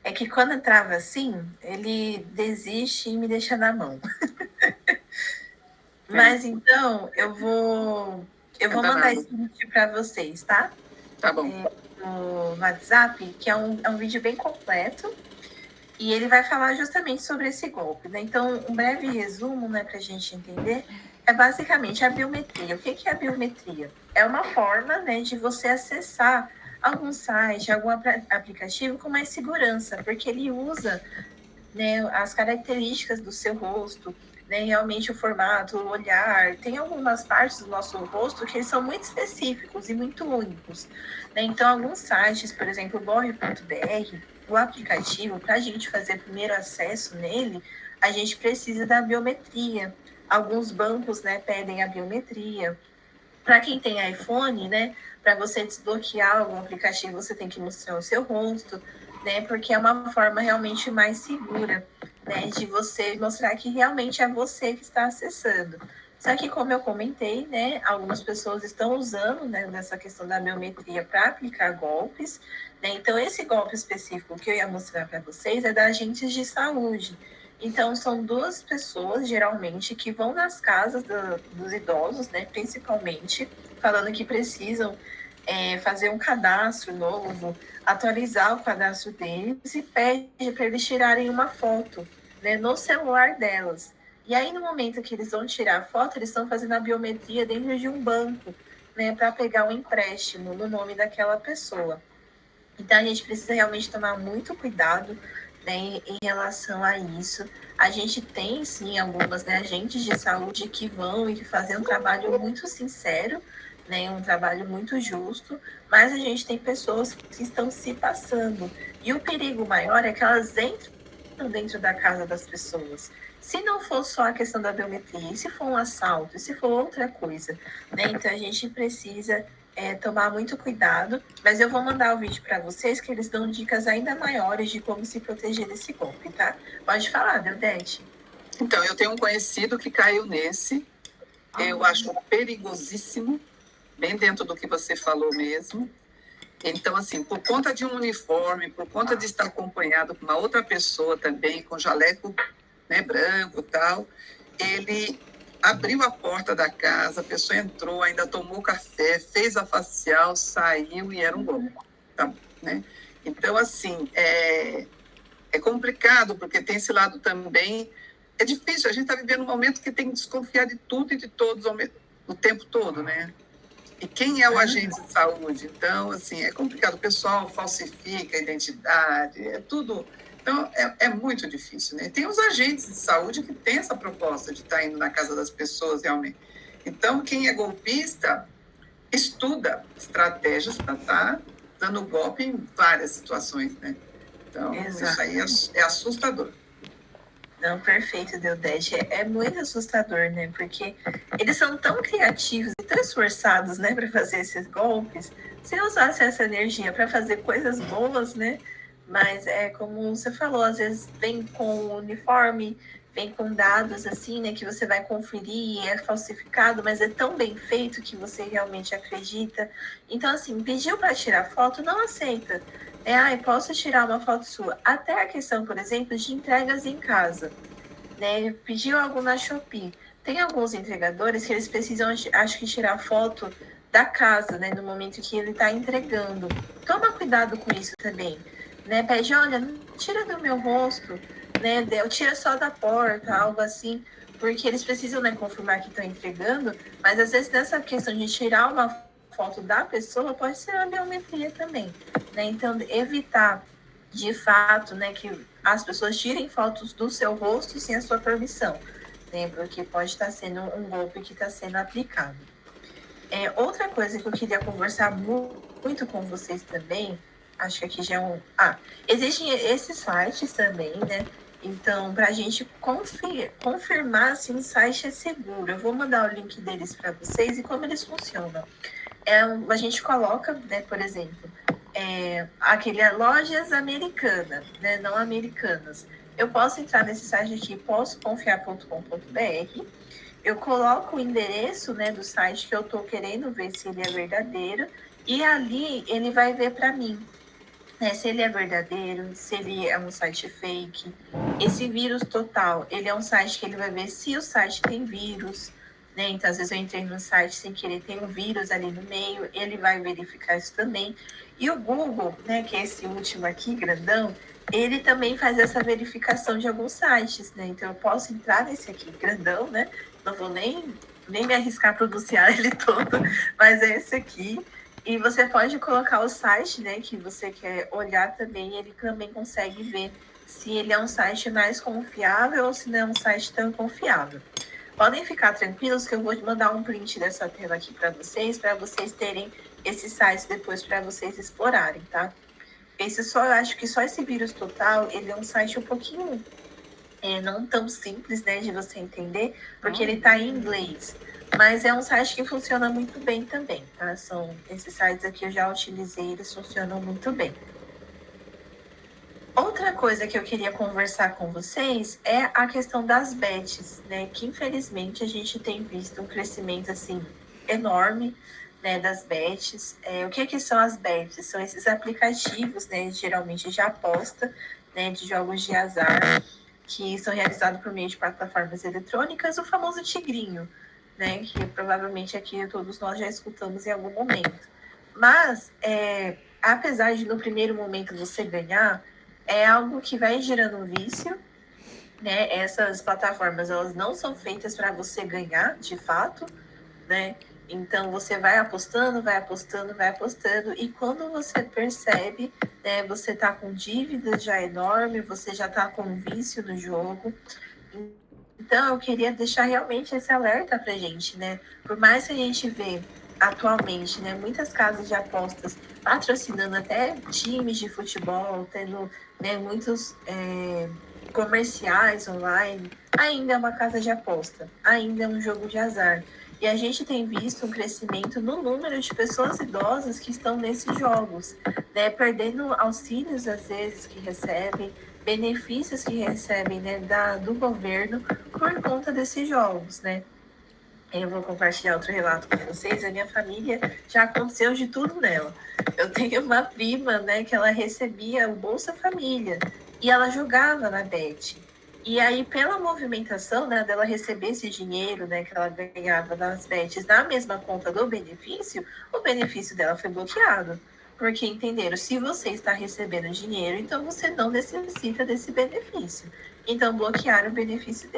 É que quando trava assim, ele desiste e me deixa na mão. Mas então, eu vou mandar esse vídeo para vocês, tá? Tá bom. no WhatsApp, que é um vídeo bem completo, e ele vai falar justamente sobre esse golpe, né? Então, um breve resumo, né, para a gente entender, é basicamente a biometria. O que é a biometria? É uma forma, né, de você acessar algum site, algum aplicativo com mais segurança, porque ele usa, né, as características do seu rosto, né, realmente o formato, o olhar. Tem algumas partes do nosso rosto que eles são muito específicos e muito únicos, né? Então, alguns sites, por exemplo, o borre.br, o aplicativo, para a gente fazer primeiro acesso nele, a gente precisa da biometria. Alguns bancos, né, pedem a biometria. Para quem tem iPhone, né, para você desbloquear algum aplicativo, você tem que mostrar o seu rosto, né, porque é uma forma realmente mais segura, né, de você mostrar que realmente é você que está acessando. Só que, como eu comentei, né, algumas pessoas estão usando, né, nessa questão da biometria para aplicar golpes, né? Então, esse golpe específico que eu ia mostrar para vocês é da agentes de saúde. Então, são duas pessoas, geralmente, que vão nas casas dos idosos, né, principalmente, falando que precisam fazer um cadastro novo, atualizar o cadastro deles e pede para eles tirarem uma foto, né, no celular delas. E aí, no momento que eles vão tirar a foto, eles estão fazendo a biometria dentro de um banco, né, para pegar um empréstimo no nome daquela pessoa. Então, a gente precisa realmente tomar muito cuidado, né, em relação a isso. A gente tem, sim, algumas, né, agentes de saúde que vão e que fazem um trabalho muito sincero, né, um trabalho muito justo, mas a gente tem pessoas que estão se passando. E o perigo maior é que elas entram dentro da casa das pessoas. Se não for só a questão da biometria, e se for um assalto, e se for outra coisa, né? Então, a gente precisa tomar muito cuidado, mas eu vou mandar o vídeo para vocês, que eles dão dicas ainda maiores de como se proteger desse golpe, tá? Pode falar, Deudete. Então, eu tenho um conhecido que caiu nesse, eu acho perigosíssimo, bem dentro do que você falou mesmo. Então, assim, por conta de um uniforme, por conta de estar acompanhado com uma outra pessoa também, com jaleco, né, branco e tal, ele abriu a porta da casa, a pessoa entrou, ainda tomou café, fez a facial, saiu e era um golpe, tá, né? Então, assim, é complicado, porque tem esse lado também, é difícil, a gente está vivendo um momento que tem que desconfiar de tudo e de todos o tempo todo, né? E quem é o agente de saúde? Então, assim, é complicado, o pessoal falsifica a identidade, é tudo... Então, é muito difícil, né? Tem os agentes de saúde que têm essa proposta de estar indo na casa das pessoas, realmente. Então, quem é golpista estuda estratégias para estar dando golpe em várias situações, né? Então, Isso aí é assustador. Não, perfeito, Deudete. É muito assustador, né? Porque eles são tão criativos e tão esforçados, né, para fazer esses golpes. Se usasse essa energia para fazer coisas boas, né? Mas é como você falou, às vezes vem com uniforme, vem com dados assim, né, que você vai conferir, é falsificado, mas é tão bem feito que você realmente acredita. Então, assim, pediu para tirar foto, não aceita. Posso tirar uma foto sua. Até a questão, por exemplo, de entregas em casa, né? Pediu algo na Shopee. Tem alguns entregadores que eles precisam, acho que, tirar foto da casa, né, no momento que ele está entregando. Toma cuidado com isso também. Né, pede, olha, não tira do meu rosto, né, tira só da porta, algo assim, porque eles precisam, né, confirmar que estão entregando, mas às vezes nessa questão de tirar uma foto da pessoa pode ser uma biometria também, né, então evitar de fato, né, que as pessoas tirem fotos do seu rosto sem a sua permissão, né, porque pode estar sendo um golpe que está sendo aplicado. Outra coisa que eu queria conversar muito com vocês também, acho que aqui já é um... existem esses sites também, né? Então, para a gente confirmar se um site é seguro, eu vou mandar o link deles para vocês e como eles funcionam. A gente coloca, né, por exemplo, aquele lojas americanas, né, não americanas. Eu posso entrar nesse site aqui, possoconfiar.com.br, eu coloco o endereço, né, do site que eu estou querendo ver se ele é verdadeiro e ali ele vai ver para mim, né, se ele é verdadeiro, se ele é um site fake. Esse vírus total, ele é um site que ele vai ver se o site tem vírus, né? Então, às vezes eu entrei no site sem querer, tem um vírus ali no meio, ele vai verificar isso também. E o Google, né, que é esse último aqui, grandão, ele também faz essa verificação de alguns sites, né? Então, eu posso entrar nesse aqui, grandão, né? Não vou nem me arriscar a pronunciar ele todo, mas é esse aqui. E você pode colocar o site, né, que você quer olhar também, ele também consegue ver se ele é um site mais confiável ou se não é um site tão confiável. Podem ficar tranquilos que eu vou mandar um print dessa tela aqui para vocês terem esses sites depois para vocês explorarem, tá? Eu acho que só esse vírus total, ele é um site um pouquinho não tão simples, né, de você entender, porque ele tá em inglês. Mas é um site que funciona muito bem também, tá? Esses sites aqui eu já utilizei, eles funcionam muito bem. Outra coisa que eu queria conversar com vocês é a questão das bets, né? Que infelizmente a gente tem visto um crescimento assim enorme, né, das bets. O que são as bets? São esses aplicativos, né, geralmente de aposta, né, de jogos de azar, que são realizados por meio de plataformas eletrônicas, o famoso tigrinho, né, que provavelmente aqui todos nós já escutamos em algum momento. Mas, apesar de no primeiro momento você ganhar, é algo que vai gerando um vício, né? Essas plataformas, elas não são feitas para você ganhar, de fato, né? Então, você vai apostando, e quando você percebe, né, você tá com dívida já enorme, você já tá com um vício no jogo. Então, eu queria deixar realmente esse alerta pra gente, né? Por mais que a gente vê atualmente, né, muitas casas de apostas patrocinando até times de futebol, tendo, né, muitos comerciais online, ainda é uma casa de aposta, ainda é um jogo de azar. E a gente tem visto um crescimento no número de pessoas idosas que estão nesses jogos, né, perdendo auxílios, às vezes, que recebem, benefícios que recebem, né, do governo por conta desses jogos, né. Eu vou compartilhar outro relato com vocês. A minha família já aconteceu de tudo nela. Eu tenho uma prima, né, que ela recebia o Bolsa Família e ela jogava na Bet. E aí, pela movimentação, né, dela receber esse dinheiro, né, que ela ganhava nas bets na mesma conta do benefício, o benefício dela foi bloqueado. Porque entenderam, se você está recebendo dinheiro, então você não necessita desse benefício. Então, bloquearam o benefício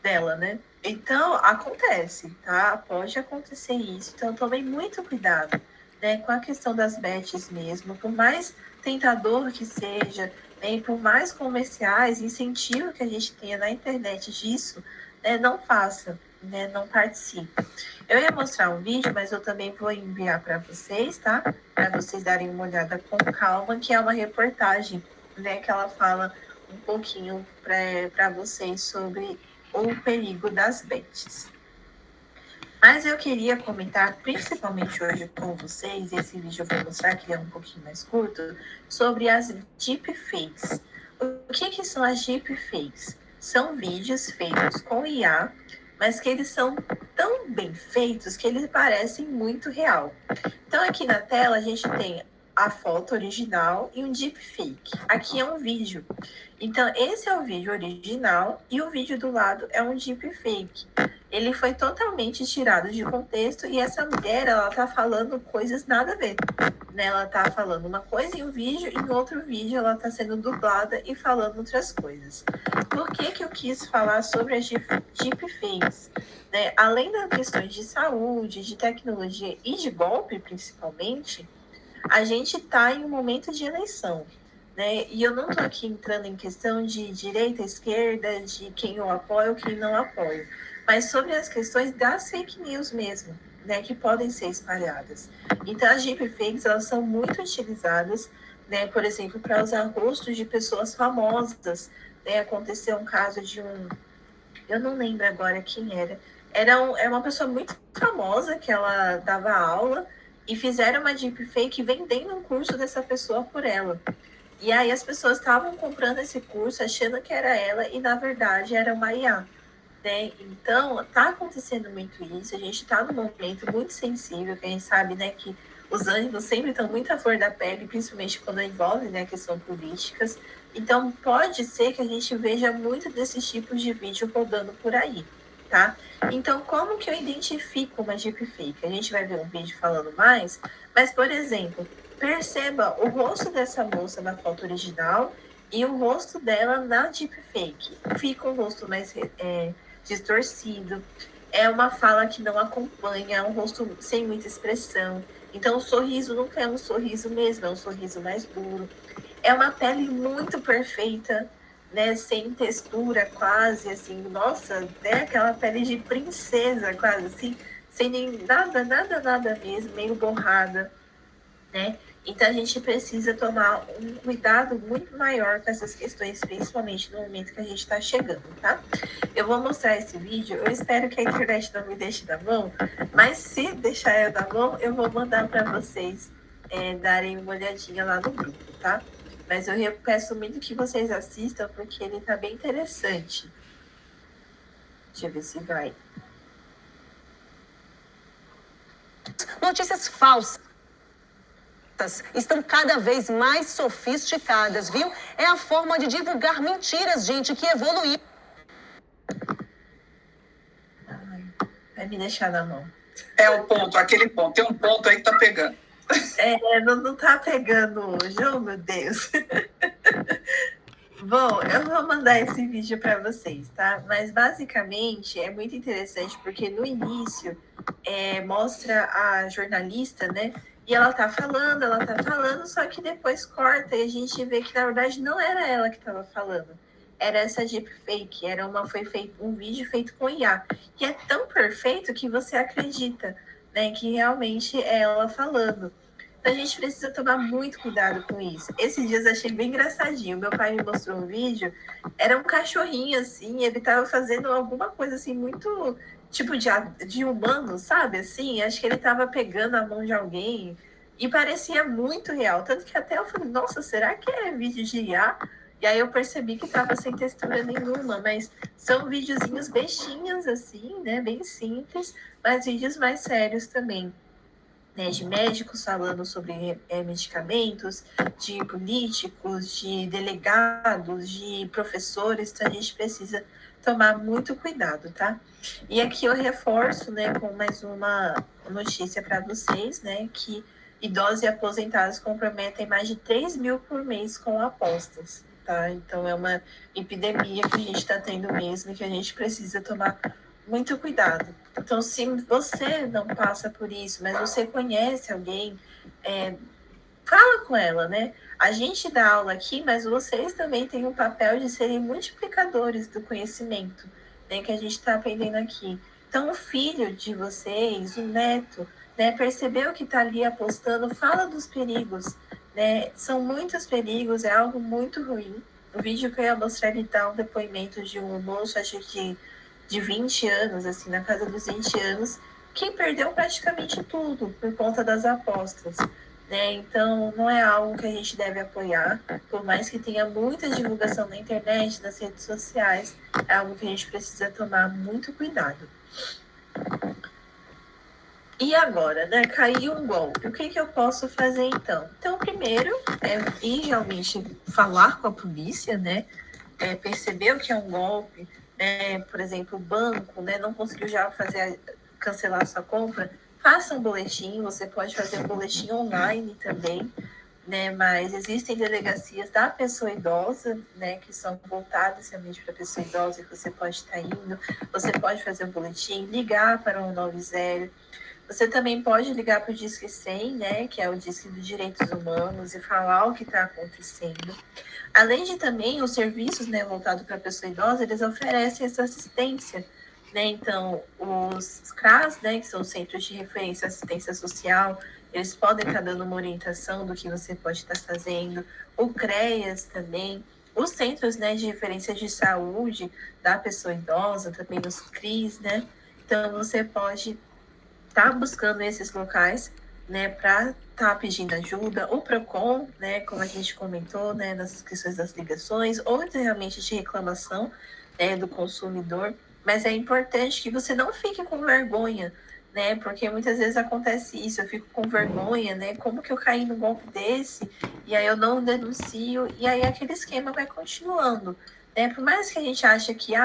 dela, né? Então, acontece, tá? Pode acontecer isso. Então, tomem muito cuidado, né, com a questão das bets mesmo. Por mais tentador que seja, né, por mais comerciais, incentivo que a gente tenha na internet disso, né, não faça, né, não participe. Eu ia mostrar um vídeo, mas eu também vou enviar para vocês, tá? Para vocês darem uma olhada com calma, que é uma reportagem, né, que ela fala um pouquinho para vocês sobre o perigo das bets. Mas eu queria comentar, principalmente hoje com vocês, esse vídeo eu vou mostrar que é um pouquinho mais curto, sobre as deepfakes. O que são as deepfakes? São vídeos feitos com IA, mas que eles são tão bem feitos que eles parecem muito real. Então aqui na tela a gente tem a foto original e um deepfake. Aqui é um vídeo. Então, esse é o vídeo original e o vídeo do lado é um deepfake. Ele foi totalmente tirado de contexto e essa mulher, ela tá falando coisas nada a ver. Né? Ela tá falando uma coisa em um vídeo e em outro vídeo ela tá sendo dublada e falando outras coisas. Por que eu quis falar sobre as deepfakes? Né? Além das questões de saúde, de tecnologia e de golpe, principalmente, a gente tá em um momento de eleição. Né? E eu não estou aqui entrando em questão de direita, esquerda, de quem eu apoio ou quem não apoio, mas sobre as questões das fake news mesmo, né, que podem ser espalhadas. Então, as deepfakes, elas são muito utilizadas, né, por exemplo, para usar rostos de pessoas famosas. Né? Aconteceu um caso de eu não lembro agora quem era uma pessoa muito famosa que ela dava aula e fizeram uma deepfake vendendo um curso dessa pessoa por ela. E aí as pessoas estavam comprando esse curso achando que era ela e na verdade era uma IA, né? Então tá acontecendo muito isso, a gente tá num momento muito sensível, que a gente sabe, né, que os ânimos sempre estão muito à flor da pele, principalmente quando envolve, né, questões políticas. Então pode ser que a gente veja muito desses tipos de vídeo rodando por aí. tá? Então, como que eu identifico uma deepfake? A gente vai ver um vídeo falando mais, mas, por exemplo, perceba o rosto dessa moça na foto original e o rosto dela na deepfake. Fica um rosto mais distorcido, é uma fala que não acompanha, é um rosto sem muita expressão. Então, o sorriso nunca é um sorriso mesmo, é um sorriso mais duro. É uma pele muito perfeita, né, sem textura quase, assim, nossa, né, aquela pele de princesa quase, assim, sem nem nada mesmo, meio borrada, né? Então a gente precisa tomar um cuidado muito maior com essas questões, principalmente no momento que a gente está chegando, tá? Eu vou mostrar esse vídeo, eu espero que a internet não me deixe na mão, mas se deixar eu na mão, eu vou mandar para vocês darem uma olhadinha lá no grupo, tá? Mas eu peço muito que vocês assistam, porque ele tá bem interessante. Deixa eu ver se vai. Notícias falsas estão cada vez mais sofisticadas, viu? É a forma de divulgar mentiras, gente, que evoluiu. Vai me deixar na mão. É o ponto, aquele ponto. Tem um ponto aí que tá pegando. Não tá pegando hoje, oh meu Deus. Bom, eu vou mandar esse vídeo para vocês, tá? Mas basicamente é muito interessante porque no início mostra a jornalista, né? E ela tá falando, só que depois corta e a gente vê que na verdade não era ela que estava falando. Era essa deepfake, foi feito um vídeo feito com IA. E é tão perfeito que você acredita, né, que realmente é ela falando. Então a gente precisa tomar muito cuidado com isso. Esses dias eu achei bem engraçadinho. Meu pai me mostrou um vídeo, era um cachorrinho assim, ele tava fazendo alguma coisa assim muito tipo de humano, sabe? Assim, acho que ele tava pegando a mão de alguém e parecia muito real. Tanto que até eu falei, nossa, será que é vídeo de IA? E aí eu percebi que tava sem textura nenhuma, mas são videozinhos bestinhas assim, né? Bem simples, mas vídeos mais sérios também. Né, de médicos falando sobre medicamentos, de políticos, de delegados, de professores, então a gente precisa tomar muito cuidado, tá? E aqui eu reforço, né, com mais uma notícia para vocês, né, que idosos e aposentados comprometem mais de 3 mil por mês com apostas, tá? Então é uma epidemia que a gente está tendo mesmo e que a gente precisa tomar muito cuidado. Então, se você não passa por isso, mas você conhece alguém, fala com ela, né? A gente dá aula aqui, mas vocês também têm o papel de serem multiplicadores do conhecimento, né, que a gente está aprendendo aqui. Então, o filho de vocês, o neto, né, percebeu que está ali apostando, fala dos perigos, né? São muitos perigos, é algo muito ruim. O vídeo que eu ia mostrar, ele dá um depoimento de um moço, acho que de 20 anos, assim, na casa dos 20 anos, que perdeu praticamente tudo por conta das apostas, né? Então, não é algo que a gente deve apoiar, por mais que tenha muita divulgação na internet, nas redes sociais, é algo que a gente precisa tomar muito cuidado. E agora, né? Caiu um golpe. O que eu posso fazer, então? Então, primeiro, ir realmente falar com a polícia, né? Perceber o que é um golpe, por exemplo, o banco, né, não conseguiu já cancelar sua compra, faça um boletim, você pode fazer um boletim online também, né, mas existem delegacias da pessoa idosa, né, que são voltadas realmente para a pessoa idosa, que você pode estar indo, você pode fazer um boletim, ligar para o 190, você também pode ligar para o Disque 100, né, que é o Disque dos Direitos Humanos, e falar o que está acontecendo. Além de também os serviços, né, voltados para a pessoa idosa, eles oferecem essa assistência, né? Então, os CRAS, né, que são os Centros de Referência e Assistência Social, eles podem estar dando uma orientação do que você pode estar fazendo. O CREAS também, os Centros, né, de Referência de Saúde da pessoa idosa, também os CRIs, né? Então, você pode estar buscando esses locais, né, para estar pedindo ajuda, o PROCON, né, como a gente comentou, né, nas questões das ligações, ou realmente de reclamação, né, do consumidor, mas é importante que você não fique com vergonha, né, porque muitas vezes acontece isso, eu fico com vergonha, né, como que eu caí num golpe desse, e aí eu não denuncio, e aí aquele esquema vai continuando, né, por mais que a gente ache que,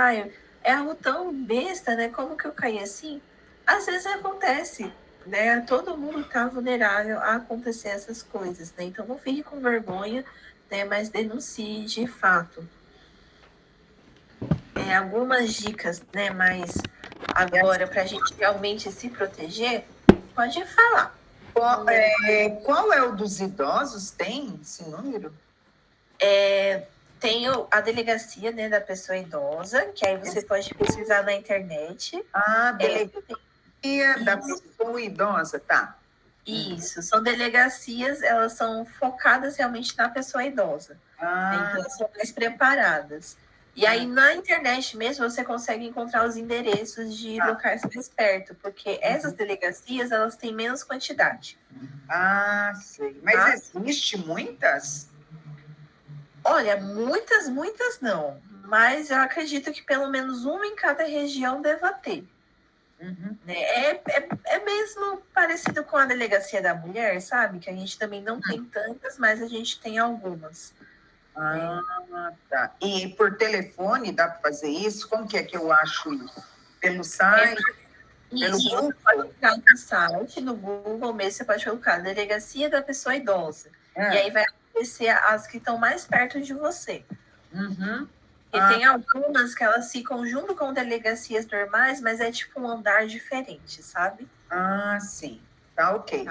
é algo tão besta, né? Como que eu caí assim? Às vezes acontece, né? Todo mundo está vulnerável a acontecer essas coisas, né? Então não fique com vergonha, né? Mas denuncie de fato. Algumas dicas, né? Mas agora, para a gente realmente se proteger, pode falar. Qual é o dos idosos? Tem esse número? Tem a delegacia, né, da pessoa idosa, que aí você pode pesquisar na internet. Delegacia da pessoa idosa, tá? Isso, são delegacias, elas são focadas realmente na pessoa idosa. Então, elas são mais preparadas. E aí, na internet mesmo, você consegue encontrar os endereços de locais mais perto, porque essas delegacias, elas têm menos quantidade. Sei. Mas existe muitas? Olha, muitas não. Mas eu acredito que pelo menos uma em cada região deva ter. É mesmo parecido com a delegacia da mulher, sabe? Que a gente também não tem tantas, mas a gente tem algumas. Tá. E por telefone dá para fazer isso? Como que é que eu acho isso? Pelo site? Pelo Google? Pode colocar no site, no Google mesmo, você pode colocar Delegacia da Pessoa Idosa. E aí vai aparecer as que estão mais perto de você. E tem algumas que elas ficam junto com delegacias normais, mas é tipo um andar diferente, sabe? Sim. Tá ok.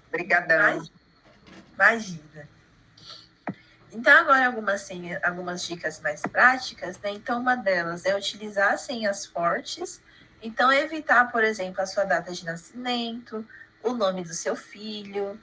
Obrigadão. Imagina. Então, agora algumas dicas mais práticas, né? Então, uma delas é utilizar senhas fortes. Então, evitar, por exemplo, a sua data de nascimento, o nome do seu filho,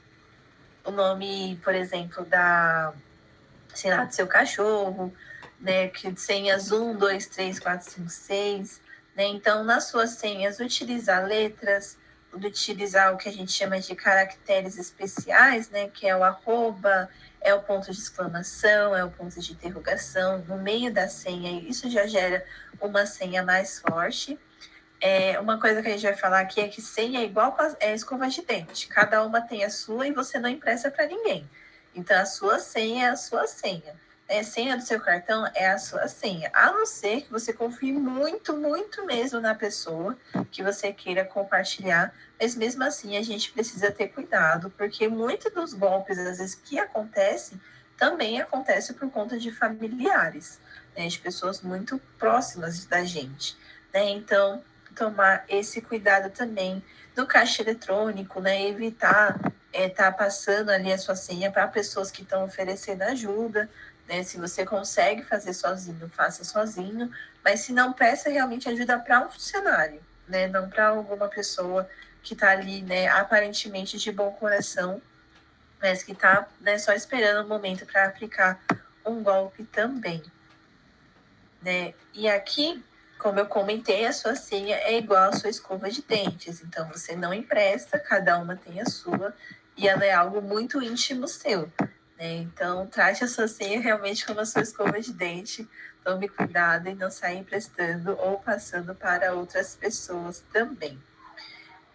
o nome, por exemplo, do seu cachorro, né? Que senhas 1, 2, 3, 4, 5, 6, né? Então, nas suas senhas, utilizar letras, utilizar o que a gente chama de caracteres especiais, né? Que é o arroba, é o ponto de exclamação, é o ponto de interrogação, no meio da senha, isso já gera uma senha mais forte. Uma coisa que a gente vai falar aqui é que senha é igual a escova de dente, cada uma tem a sua e você não empresta para ninguém. Então, a sua senha é a sua senha. A senha do seu cartão é a sua senha, a não ser que você confie muito, muito mesmo na pessoa que você queira compartilhar, mas mesmo assim a gente precisa ter cuidado, porque muitos dos golpes, às vezes, que acontecem, também acontece por conta de familiares, né, de pessoas muito próximas da gente, né? Então, tomar esse cuidado também do caixa eletrônico, né? Evitar estar passando ali a sua senha para pessoas que estão oferecendo ajuda, né? Se você consegue fazer sozinho, faça sozinho, mas se não, peça realmente ajuda para um funcionário, né? Não para alguma pessoa que está ali, né, aparentemente de bom coração, mas que está, né, só esperando o momento para aplicar um golpe também, né? E aqui, como eu comentei, a sua senha é igual à sua escova de dentes, então você não empresta, cada uma tem a sua, e ela é algo muito íntimo seu, né? Então, trate a sua senha realmente como a sua escova de dente, tome cuidado e não saia emprestando ou passando para outras pessoas também.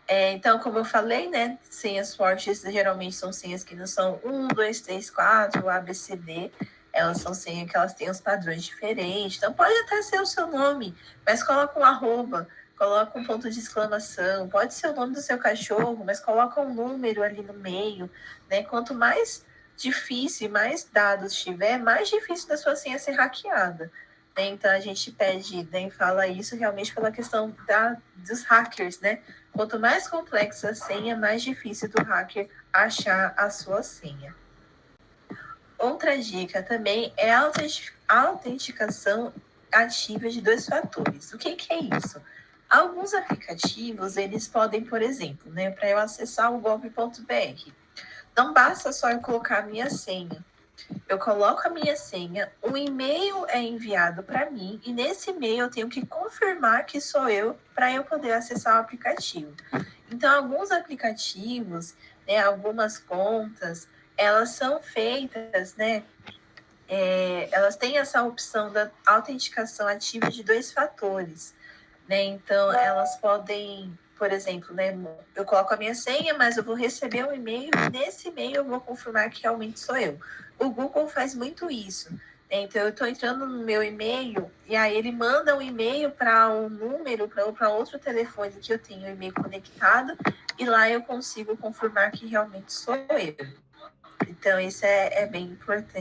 Então, como eu falei, né, senhas fortes geralmente são senhas que não são 1, 2, 3, 4, A, B, C, D. Elas são senhas que elas têm os padrões diferentes. Então, pode até ser o seu nome, mas coloca um arroba, coloca um ponto de exclamação. Pode ser o nome do seu cachorro, mas coloca um número ali no meio, né? Quanto mais difícil e mais dados tiver, mais difícil da sua senha ser hackeada. Então, a gente pede, né, fala isso realmente pela questão dos hackers, né? Quanto mais complexa a senha, mais difícil do hacker achar a sua senha. Outra dica também é a autenticação ativa de 2 fatores. O que é isso? Alguns aplicativos, eles podem, por exemplo, né, para eu acessar o gov.br, não basta só eu colocar a minha senha. Eu coloco a minha senha, um e-mail é enviado para mim e nesse e-mail eu tenho que confirmar que sou eu para eu poder acessar o aplicativo. Então, alguns aplicativos, né, algumas contas, elas são feitas, né, elas têm essa opção da autenticação ativa de 2 fatores, né? Então, elas podem, por exemplo, né, eu coloco a minha senha, mas eu vou receber um e-mail e nesse e-mail eu vou confirmar que realmente sou eu. O Google faz muito isso, Então, eu estou entrando no meu e-mail e aí ele manda um e-mail para um número, para outro telefone que eu tenho o e-mail conectado, e lá eu consigo confirmar que realmente sou eu. Então, isso é bem importante.